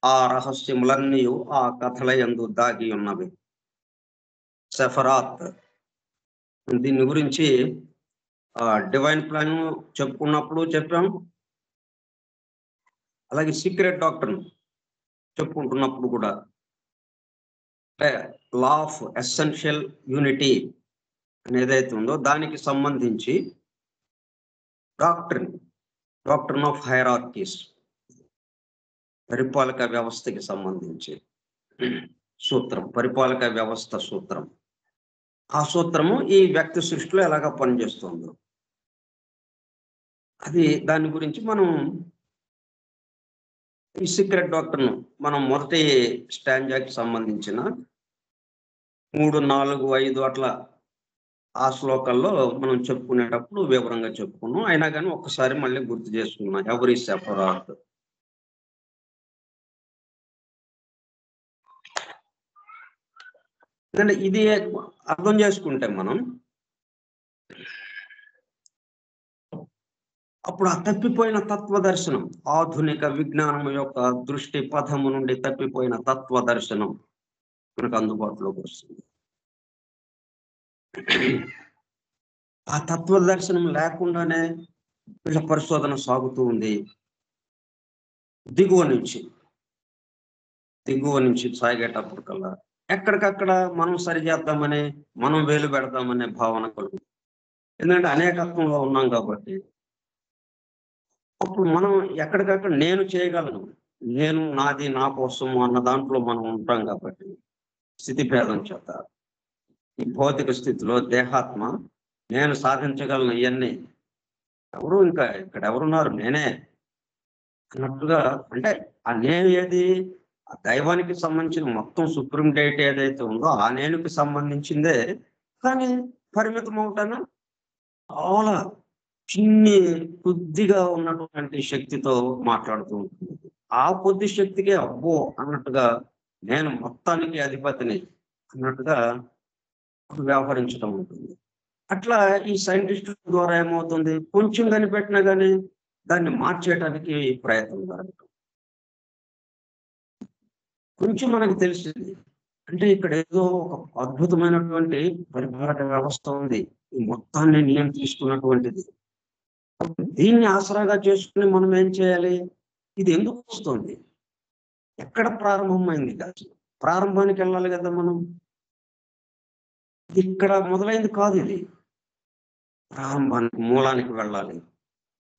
ఆ రహస్యములన్నీ ఆ కథల యందు దాగి ఉన్నవి. సెఫరాత్ దీని గురించి డివైన్ ప్లాన్ చెప్పుకున్నప్పుడు చెప్పాం. అలాగే సీక్రెట్ డాక్టర్ చెప్పుకుంటున్నప్పుడు కూడా లా ఆఫ్ ఎసెన్షియల్ యూనిటీ ఏదైతే ఉందో దానికి సంబంధించి డాక్ట్రిన్ ఆఫ్ హైరార్కీస్ పరిపాలక వ్యవస్థకి సంబంధించి సూత్రం, పరిపాలక వ్యవస్థ సూత్రం. ఆ సూత్రము ఈ వ్యక్తి సృష్టిలో ఎలాగా పనిచేస్తుందో అది దాని గురించి మనం ఈ సీక్రెట్ డాక్టర్ను మనం మొదటి స్టాంజాకి సంబంధించిన 3, 4, 5 అట్లా ఆ శ్లోకాల్లో మనం చెప్పుకునేటప్పుడు వివరంగా చెప్పుకున్నాం. అయినా కానీ ఒక్కసారి మళ్ళీ గుర్తు చేసుకున్నాం. ఎవరి సెఫరాత్ ఎందుకంటే ఇది అర్థం చేసుకుంటే మనం అప్పుడు ఆ తప్పిపోయిన తత్వ దర్శనం, ఆధునిక విజ్ఞానం యొక్క దృష్టి పథము నుండి తప్పిపోయిన తత్వ దర్శనం మనకు అందుబాటులోకి వస్తుంది. ఆ తత్వ దర్శనం లేకుండానే వీళ్ళ పరిశోధన సాగుతూ ఉంది. దిగువ నుంచి సాగేటప్పుడు కల్లా ఎక్కడికక్కడ మనం సరి చేద్దామని, మనం వేలు పెడదామనే భావన కలుగుతుంది. ఎందుకంటే అనేకత్వంలో ఉన్నాం కాబట్టి అప్పుడు మనం ఎక్కడికక్కడ నేను చేయగలను, నేను నాది నా కోసం అన్న దాంట్లో మనం ఉంటాం కాబట్టి స్థితి భేదం చేత ఈ భౌతిక స్థితిలో దేహాత్మ నేను సాధించగలను ఇవన్నీ, ఎవరు ఇంకా ఇక్కడ ఎవరున్నారు నేనే అన్నట్టుగా. అంటే ఆ నేను ఏది ఆ దైవానికి సంబంధించిన మొత్తం సుప్రీం డైట్ ఏదైతే ఉందో ఆ నేనుకి సంబంధించిందే, కానీ పరిమితం అవుతాను చాలా చిన్ని కొద్దిగా ఉన్నటువంటి శక్తితో మాట్లాడుతూ ఉంటుంది. ఆ కొద్ది శక్తికే అబ్బో అన్నట్టుగా నేను మొత్తానికి అధిపతిని అన్నట్టుగా వ్యవహరించడం ఉంటుంది. అట్లా ఈ సైంటిస్టుల ద్వారా ఏమవుతుంది? కొంచెం కనిపెట్టినా కానీ దాన్ని మార్చేయడానికి ప్రయత్నం జరగటం. కొంచెం మనకు తెలిసింది అంటే ఇక్కడ ఏదో ఒక అద్భుతమైనటువంటి పరిపాలక వ్యవస్థ ఉంది, ఈ మొత్తాన్ని నియంత్రిస్తున్నటువంటిది. దీన్ని ఆసరాగా చేసుకుని మనం ఏం చేయాలి? ఇది ఎందుకు వస్తుంది? ఎక్కడ ప్రారంభమైంది కాదు, ప్రారంభానికి వెళ్ళాలి కదా మనం. ఇక్కడ మొదలైంది కాదు, ఇది ప్రారంభానికి మూలానికి వెళ్ళాలి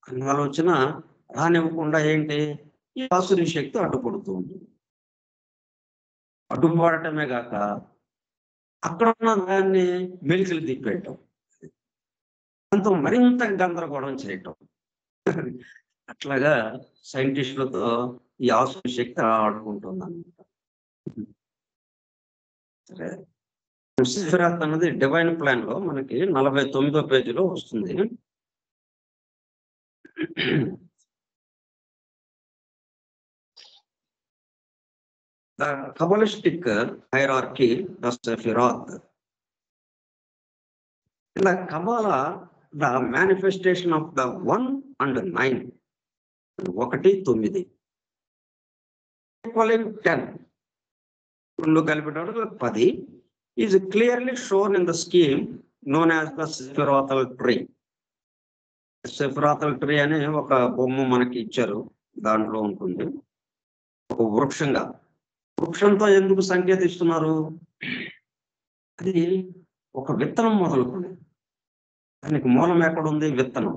అన్న ఆలోచన రానివ్వకుండా ఏంటి ఈ ఆసురీ శక్తి అడ్డుపడుతూ ఉంటుంది. అడ్డుపడటమే కాక అక్కడ ఉన్న దాన్ని మెలికలు తిప్పేయటం, దాంతో మరింత గందరగోళం చేయటం. అట్లాగా సైంటిస్టులతో ఈ ఆసురీ శక్తి ఆడుకుంటుంది అన్నమాట. సరే, సెఫరాత్ అన్నది డివైన్ ప్లాన్ లో మనకి 49వ పేజీలో వస్తుంది. The Kabbalistic hierarchy, the Sephiroth. In the Kabbalah, the manifestation of the 1 and 9, 1, 9, equaling 10, is clearly shown in the scheme known as the Sephirothal tree. Sephirothal tree అనే ఒక బొమ్మ మనకి ఇచ్చారు, దాంట్లో ఉంటుంది ఒక వృక్షంగా. వృక్షంతో ఎందుకు సంకేతిస్తున్నారు? అది ఒక విత్తనం మొదలుకొని దానికి మూలం ఎక్కడుంది? విత్తనం.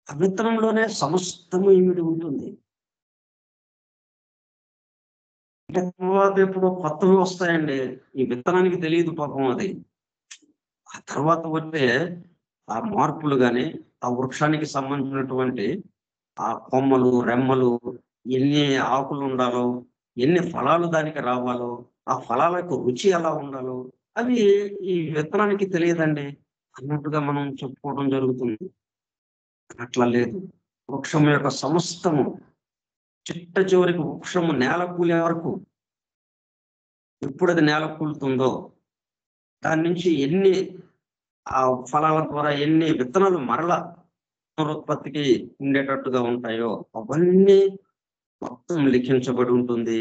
ఆ విత్తనంలోనే సమస్తము ఇమిడి ఉంటుంది. అంటే తర్వాత ఎప్పుడు కొత్తవి వస్తాయండి. ఈ విత్తనానికి తెలియదు పాపం అది. ఆ తర్వాత వచ్చే ఆ మార్పులు గాని, ఆ వృక్షానికి సంబంధించినటువంటి ఆ కొమ్మలు, రెమ్మలు, ఎన్ని ఆకులుండాలో, ఎన్ని ఫలాలు దానికి రావాలో, ఆ ఫలాల యొక్క రుచి ఎలా ఉండాలో, అవి ఈ విత్తనానికి తెలియదండి అన్నట్టుగా మనం చెప్పుకోవడం జరుగుతుంది. అట్లా లేదు. వృక్షం యొక్క సమస్తము చిట్ట చివరికి వృక్షము నేల కూలే వరకు ఎప్పుడది నేల కూలుతుందో, దాని నుంచి ఎన్ని ఆ ఫలాల ద్వారా ఎన్ని విత్తనాలు మరలా పునరుత్పత్తికి ఉండేటట్టుగా ఉంటాయో, అవన్నీ మొత్తం లిఖించబడి ఉంటుంది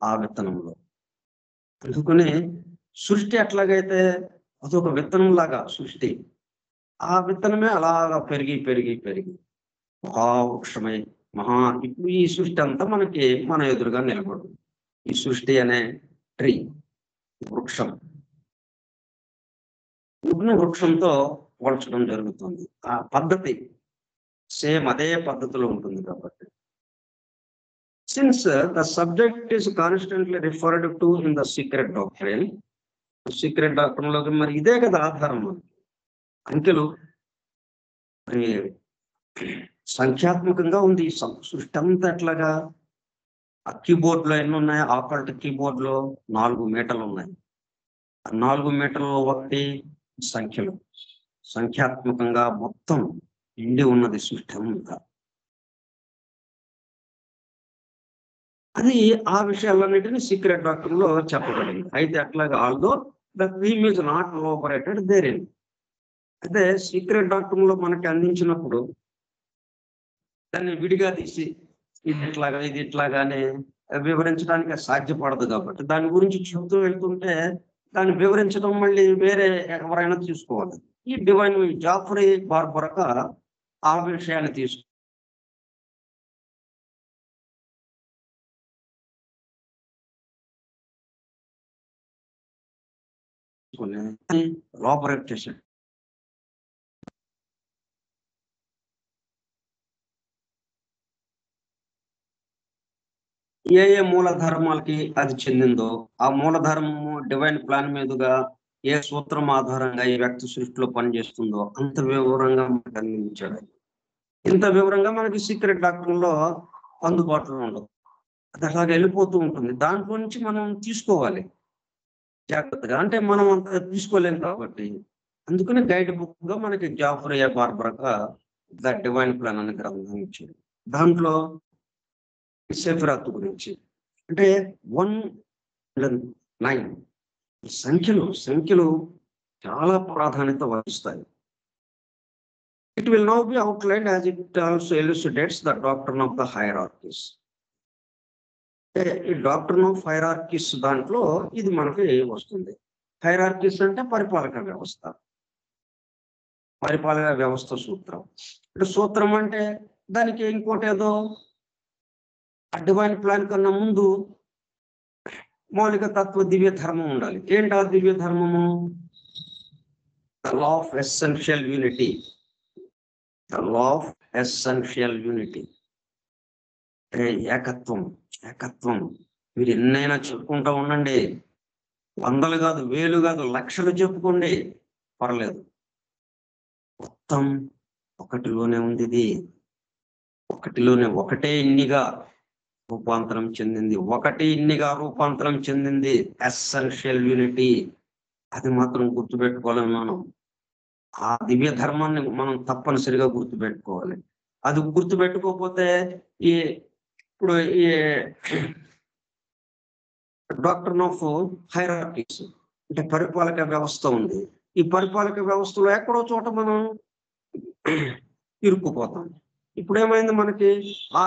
ఆ విత్తనంలో. అందుకని సృష్టి ఎట్లాగైతే అదొక విత్తనంలాగా సృష్టి. ఆ విత్తనమే అలాగా పెరిగి, పెరిగి, పెరిగి మహావృక్షమై మహా ఇప్పుడు ఈ సృష్టి అంతా మనకి మన ఎదురుగా నిలబడుతుంది. ఈ సృష్టి అనే ట్రీ, వృక్షం. ఉన్న వృక్షంతో పోల్చడం జరుగుతుంది. ఆ పద్ధతి సేమ్ అదే పద్ధతిలో ఉంటుంది కాబట్టి. Since the subject is constantly referred to in the secret doctrine, secret doctor లోకి మరి ఇదే కదా ఆధారం. అంకెలు మరి సంఖ్యాత్మకంగా ఉంది ఈ సృష్టి అంతా ఎట్లాగా. ఆ కీబోర్డ్ లో ఎన్ని ఉన్నాయి? ఆకల్ట్ కీబోర్డ్ లో 4 మీటర్లు ఉన్నాయి. ఆ 4 మీటర్లు ఒకటి సంఖ్యలు. సంఖ్యాత్మకంగా మొత్తం నిండి ఉన్నది సృష్టి అంతా. అది ఆ విషయాలన్నిటిని సీక్రెట్ డాక్టర్ లో చెప్పబడింది. అయితే అట్లాగా although the theme is not elaborated there. అయితే సీక్రెట్ డాక్టర్ లో మనకి అందించినప్పుడు దాన్ని విడిగా తీసి ఇది ఇట్లాగా ఇది ఇట్లాగానే వివరించడానికి సాధ్యపడదు కాబట్టి దాని గురించి చెబుతూ వెళ్తుంటే దాన్ని వివరించడం మళ్ళీ వేరే ఎవరైనా తీసుకోవాలి. ఈ డివైన్ జాఫ్రీ బార్బరక ఆ విషయాన్ని తీసుకుని ఎలాబొరేట్ చేశాడు. ఏ ఏ మూల ధర్మాలకి అది చెందిందో ఆ మూల ధర్మము డివైన్ ప్లాన్ మీదుగా ఏ సూత్రం ఆధారంగా ఈ వ్యక్తి సృష్టిలో పనిచేస్తుందో అంత వివరంగా మనకు అందించాడు. ఇంత వివరంగా మనకి సీక్రెట్ డాక్టర్ లో అందుబాటులో ఉండదు. అది అలాగ వెళ్ళిపోతూ ఉంటుంది. దాంట్లో నుంచి మనం తీసుకోవాలి జాగ్రత్తగా. అంటే మనం అంత తీసుకోలేం కాబట్టి అందుకని గైడ్ బుక్ గా మనకి జాఫ్రీ బార్బరక ద డివైన్ ప్లాన్ అనే గ్రంథం ఇచ్చాడు. దాంట్లో సెఫిరాత్ గురించి అంటే 1-9 సంఖ్యలు చాలా ప్రాధాన్యత వహిస్తాయి. It will now be outlined as it also elucidates the doctrine of the hierarchies. ఈ డాక్ట్రిన్ ఆఫ్ హైరార్కీస్ దాంట్లో ఇది మనకి వస్తుంది. హైరార్కీస్ అంటే పరిపాలక వ్యవస్థ సూత్రం. అంటే సూత్రం అంటే దానికి ఇంకోటి ఏదో డివైన్ ప్లాన్ కన్నా ముందు మౌలిక తత్వ దివ్య ధర్మం ఉండాలి. ఏంటి ఆ దివ్య ధర్మము? The law of essential unity. The law of essential unity ఏకత్వం. మీరు ఎన్నైనా చెప్పుకుంటా ఉండండి, 100 కాదు, 1000 కాదు, లక్షలు చెప్పుకోండి, పర్లేదు. మొత్తం ఒకటిలోనే ఉంది. ఇది ఒకటిలోనే ఒకటే ఇన్నిగా రూపాంతరం చెందింది. Essential unity. అది మాత్రం గుర్తుపెట్టుకోవాలి. మనం ఆ దివ్య ధర్మాన్ని మనం తప్పనిసరిగా గుర్తుపెట్టుకోవాలి. అది గుర్తుపెట్టుకోకపోతే ఇప్పుడు ఈ డాక్ట్రిన్ ఆఫ్ హైరార్కీస్ అంటే పరిపాలక వ్యవస్థ ఉంది. ఈ పరిపాలక వ్యవస్థలో ఎక్కడో చోట మనం ఇరుక్కుపోతాం. ఇప్పుడు ఏమైంది, మనకి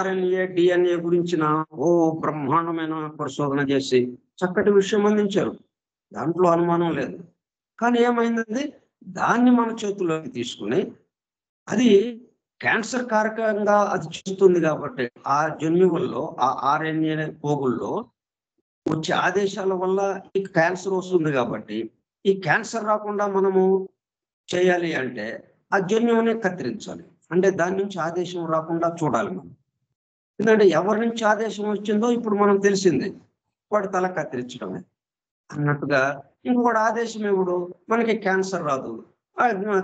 RNA DNA గురించిన బ్రహ్మాండమైన పరిశోధన చేసి చక్కటి విషయం అందించారు, దాంట్లో అనుమానం లేదు. కానీ ఏమైంది, దాన్ని మన చేతుల్లోకి తీసుకుని అది క్యాన్సర్ కారకంగా అది చేస్తుంది కాబట్టి ఆ జన్యువుల్లో ఆ RNA పోగుల్లో వచ్చే ఆదేశాల వల్ల ఈ క్యాన్సర్ వస్తుంది. కాబట్టి ఈ క్యాన్సర్ రాకుండా మనము చేయాలి అంటే ఆ జన్యువుని కత్తిరించాలి. అంటే దాని నుంచి ఆదేశం రాకుండా చూడాలి మనం. ఎందుకంటే ఎవరి నుంచి ఆదేశం వచ్చిందో ఇప్పుడు మనం తెలిసింది. వాడి తల కత్తిరించడమే అన్నట్టుగా ఇంకొకటి ఆదేశం ఇవ్వడు, మనకి క్యాన్సర్ రాదు,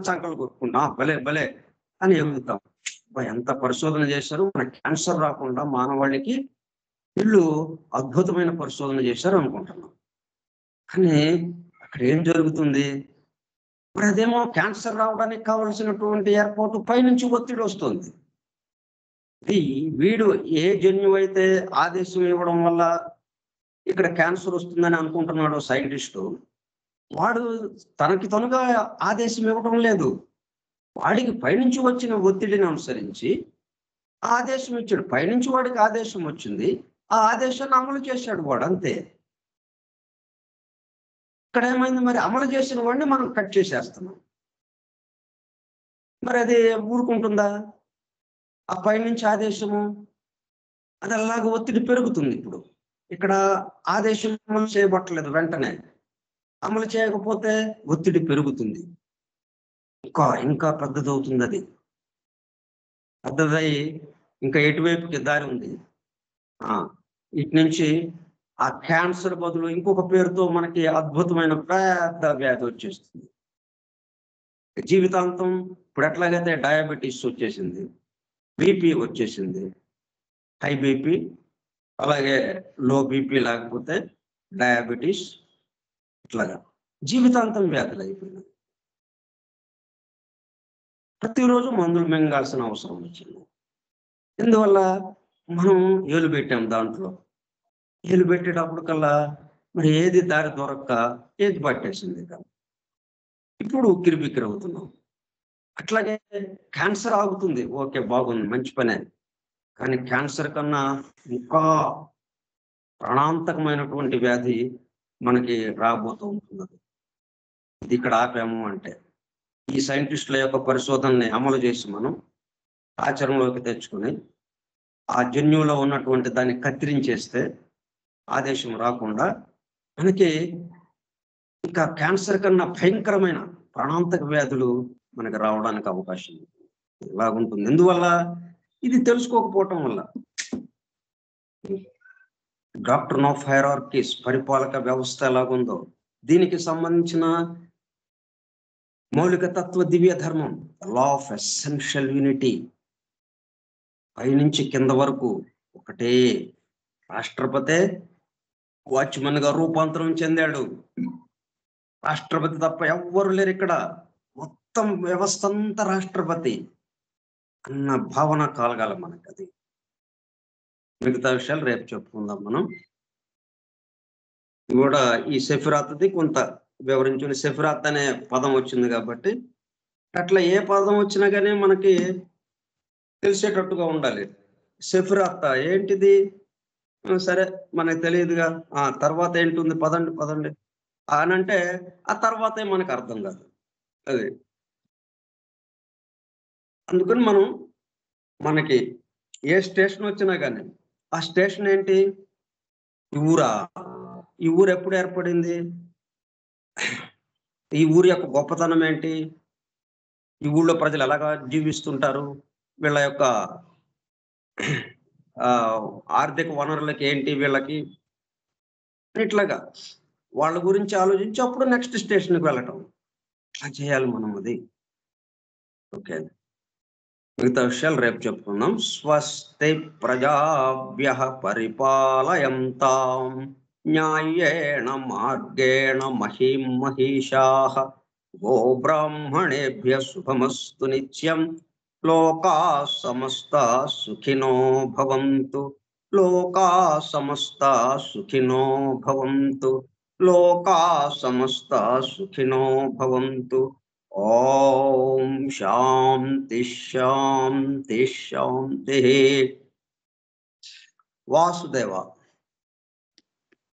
చంకలు కొట్టుకుంటాం, భలే భలే అని ఎగుతాం. ఎంత పరిశోధన చేశారు, మన క్యాన్సర్ రాకుండా మానవాళికి వీళ్ళు అద్భుతమైన పరిశోధన చేశారు అనుకుంటున్నాం. కానీ అక్కడ ఏం జరుగుతుంది, మరి అదేమో క్యాన్సర్ రావడానికి కావలసినటువంటి ఏర్పాటు పైనుంచి ఒత్తిడి వస్తుంది. వీడు ఏ జన్యువు అయితే ఆదేశం ఇవ్వడం వల్ల ఇక్కడ క్యాన్సర్ వస్తుందని అనుకుంటున్నాడు సైంటిస్టు, వాడు తనకి తనుగా ఆదేశం ఇవ్వడం లేదు, వాడికి పైనుంచి వచ్చిన ఒత్తిడిని అనుసరించి ఆదేశం ఇచ్చాడు. పైనుంచి వాడికి ఆదేశం వచ్చింది, ఆ ఆదేశాన్ని అమలు చేశాడు వాడు, అంతే. ఇక్కడ ఏమైంది, మరి అమలు చేసిన వాడిని మనం కట్ చేసేస్తున్నాం. మరి అది ఊరుకుంటుందా? ఆ పైనుంచి ఆదేశము అది అలాగ ఒత్తిడి పెరుగుతుంది. ఇప్పుడు ఇక్కడ ఆదేశం అమలు చేయబట్టలేదు, వెంటనే అమలు చేయకపోతే ఒత్తిడి పెరుగుతుంది, ఇంకా పెద్దదవుతుంది. అది పెద్దదై ఇంకా ఎటువైపుకి దారి ఉంది. ఇటు నుంచి ఆ క్యాన్సర్ బదులు ఇంకొక పేరుతో మనకి అద్భుతమైన పెద్ద వ్యాధి వచ్చేస్తుంది జీవితాంతం. ఇప్పుడు ఎట్లాగైతే డయాబెటీస్ వచ్చేసింది, బీపీ వచ్చేసింది, హై బీపీ, అలాగే లో బీపీ, లేకపోతే డయాబెటీస్, ఇట్లాగా జీవితాంతం వ్యాధులు అయిపోయినాయి. ప్రతిరోజు మందులు మింగాల్సిన అవసరం వచ్చింది. ఎందువల్ల మనం ఏలు పెట్టాం, దాంట్లో ఏలు పెట్టేటప్పుడు కల్లా మరి ఏది దారి దొరక్క ఏది పట్టేసింది. ఇప్పుడు ఉక్కిరిబిక్కిరి అవుతున్నాం. అట్లాగే క్యాన్సర్ ఆగుతుంది, ఓకే బాగుంది, మంచి పనే. కానీ క్యాన్సర్ కన్నా ఇంకా ప్రాణాంతకమైనటువంటి వ్యాధి మనకి రాబోతూ ఉంటుంది. ఇది ఇక్కడ ఆపాము అంటే ఈ సైంటిస్టుల యొక్క పరిశోధనని అమలు చేసి మనం ఆచరణలోకి తెచ్చుకొని ఆ జన్యువులో ఉన్నటువంటి దాన్ని కత్తిరించేస్తే ఆదేశం రాకుండా మనకి ఇంకా క్యాన్సర్ కన్నా భయంకరమైన ప్రాణాంతక వ్యాధులు మనకి రావడానికి అవకాశం ఇలాగుంటుంది. ఎందువల్ల? ఇది తెలుసుకోకపోవటం వల్ల. డాక్టర్ ఆఫ్ హైరార్కీస్, పరిపాలక వ్యవస్థ ఎలాగుందో దీనికి సంబంధించిన మౌలిక తత్వ దివ్య ధర్మం, లా ఆఫ్ ఎసెన్షియల్ యూనిటీ, పైనుంచి కింద వరకు ఒకటే. రాష్ట్రపతి వాచ్మెన్ గా రూపాంతరం చెందాడు. రాష్ట్రపతి తప్ప ఎవ్వరు లేరు ఇక్కడ, మొత్తం వ్యవస్థ అంతా రాష్ట్రపతి అన్న భావన కలగాలి మనకు. అది మిగతా విషయాలు రేపు చెప్పుకుందాం మనం. కూడా ఈ సెఫిరాత్ది కొంత వివరించుకుని, సెఫిరాత్ అనే పదం వచ్చింది కాబట్టి అట్లా ఏ పదం వచ్చినా కానీ మనకి తెలిసేటట్టుగా ఉండాలి. సెఫిరాత్ ఏంటిది, సరే మనకు తెలియదుగా, తర్వాత ఏంటుంది, పదండి అనంటే ఆ తర్వాతే మనకు అర్థం కాదు. అది అందుకని మనం మనకి ఏ స్టేషన్ వచ్చినా కానీ ఆ స్టేషన్ ఏంటి, ఈ ఊరు ఎప్పుడు ఏర్పడింది, ఈ ఊరి యొక్క గొప్పతనం ఏంటి, ఈ ఊళ్ళో ప్రజలు ఎలాగా జీవిస్తుంటారు, వీళ్ళ యొక్క ఆర్థిక వనరులకి ఏంటి, వీళ్ళకి ఇట్లాగా వాళ్ళ గురించి ఆలోచించి అప్పుడు నెక్స్ట్ స్టేషన్కి వెళ్ళటం చేయాలి మనం. అది ఓకే. మిగతా విషయాలు రేపు చెప్పుకుందాం. స్వస్తి ప్రజాభ్యః పరిపాలయంతాం న్యాయేణ మార్గేణ మహీం మహిషాః గోబ్రాహ్మణేభ్యః శుభమస్తు నిత్యం. లోకాః సమస్తాః సుఖినో భవంతు. లోకాః సమస్తాః సుఖినో భవంతు. లోకాః సమస్తాః సుఖినో భవంతు. ఓం శాంతి శాంతి శాంతి. వాసుదేవ.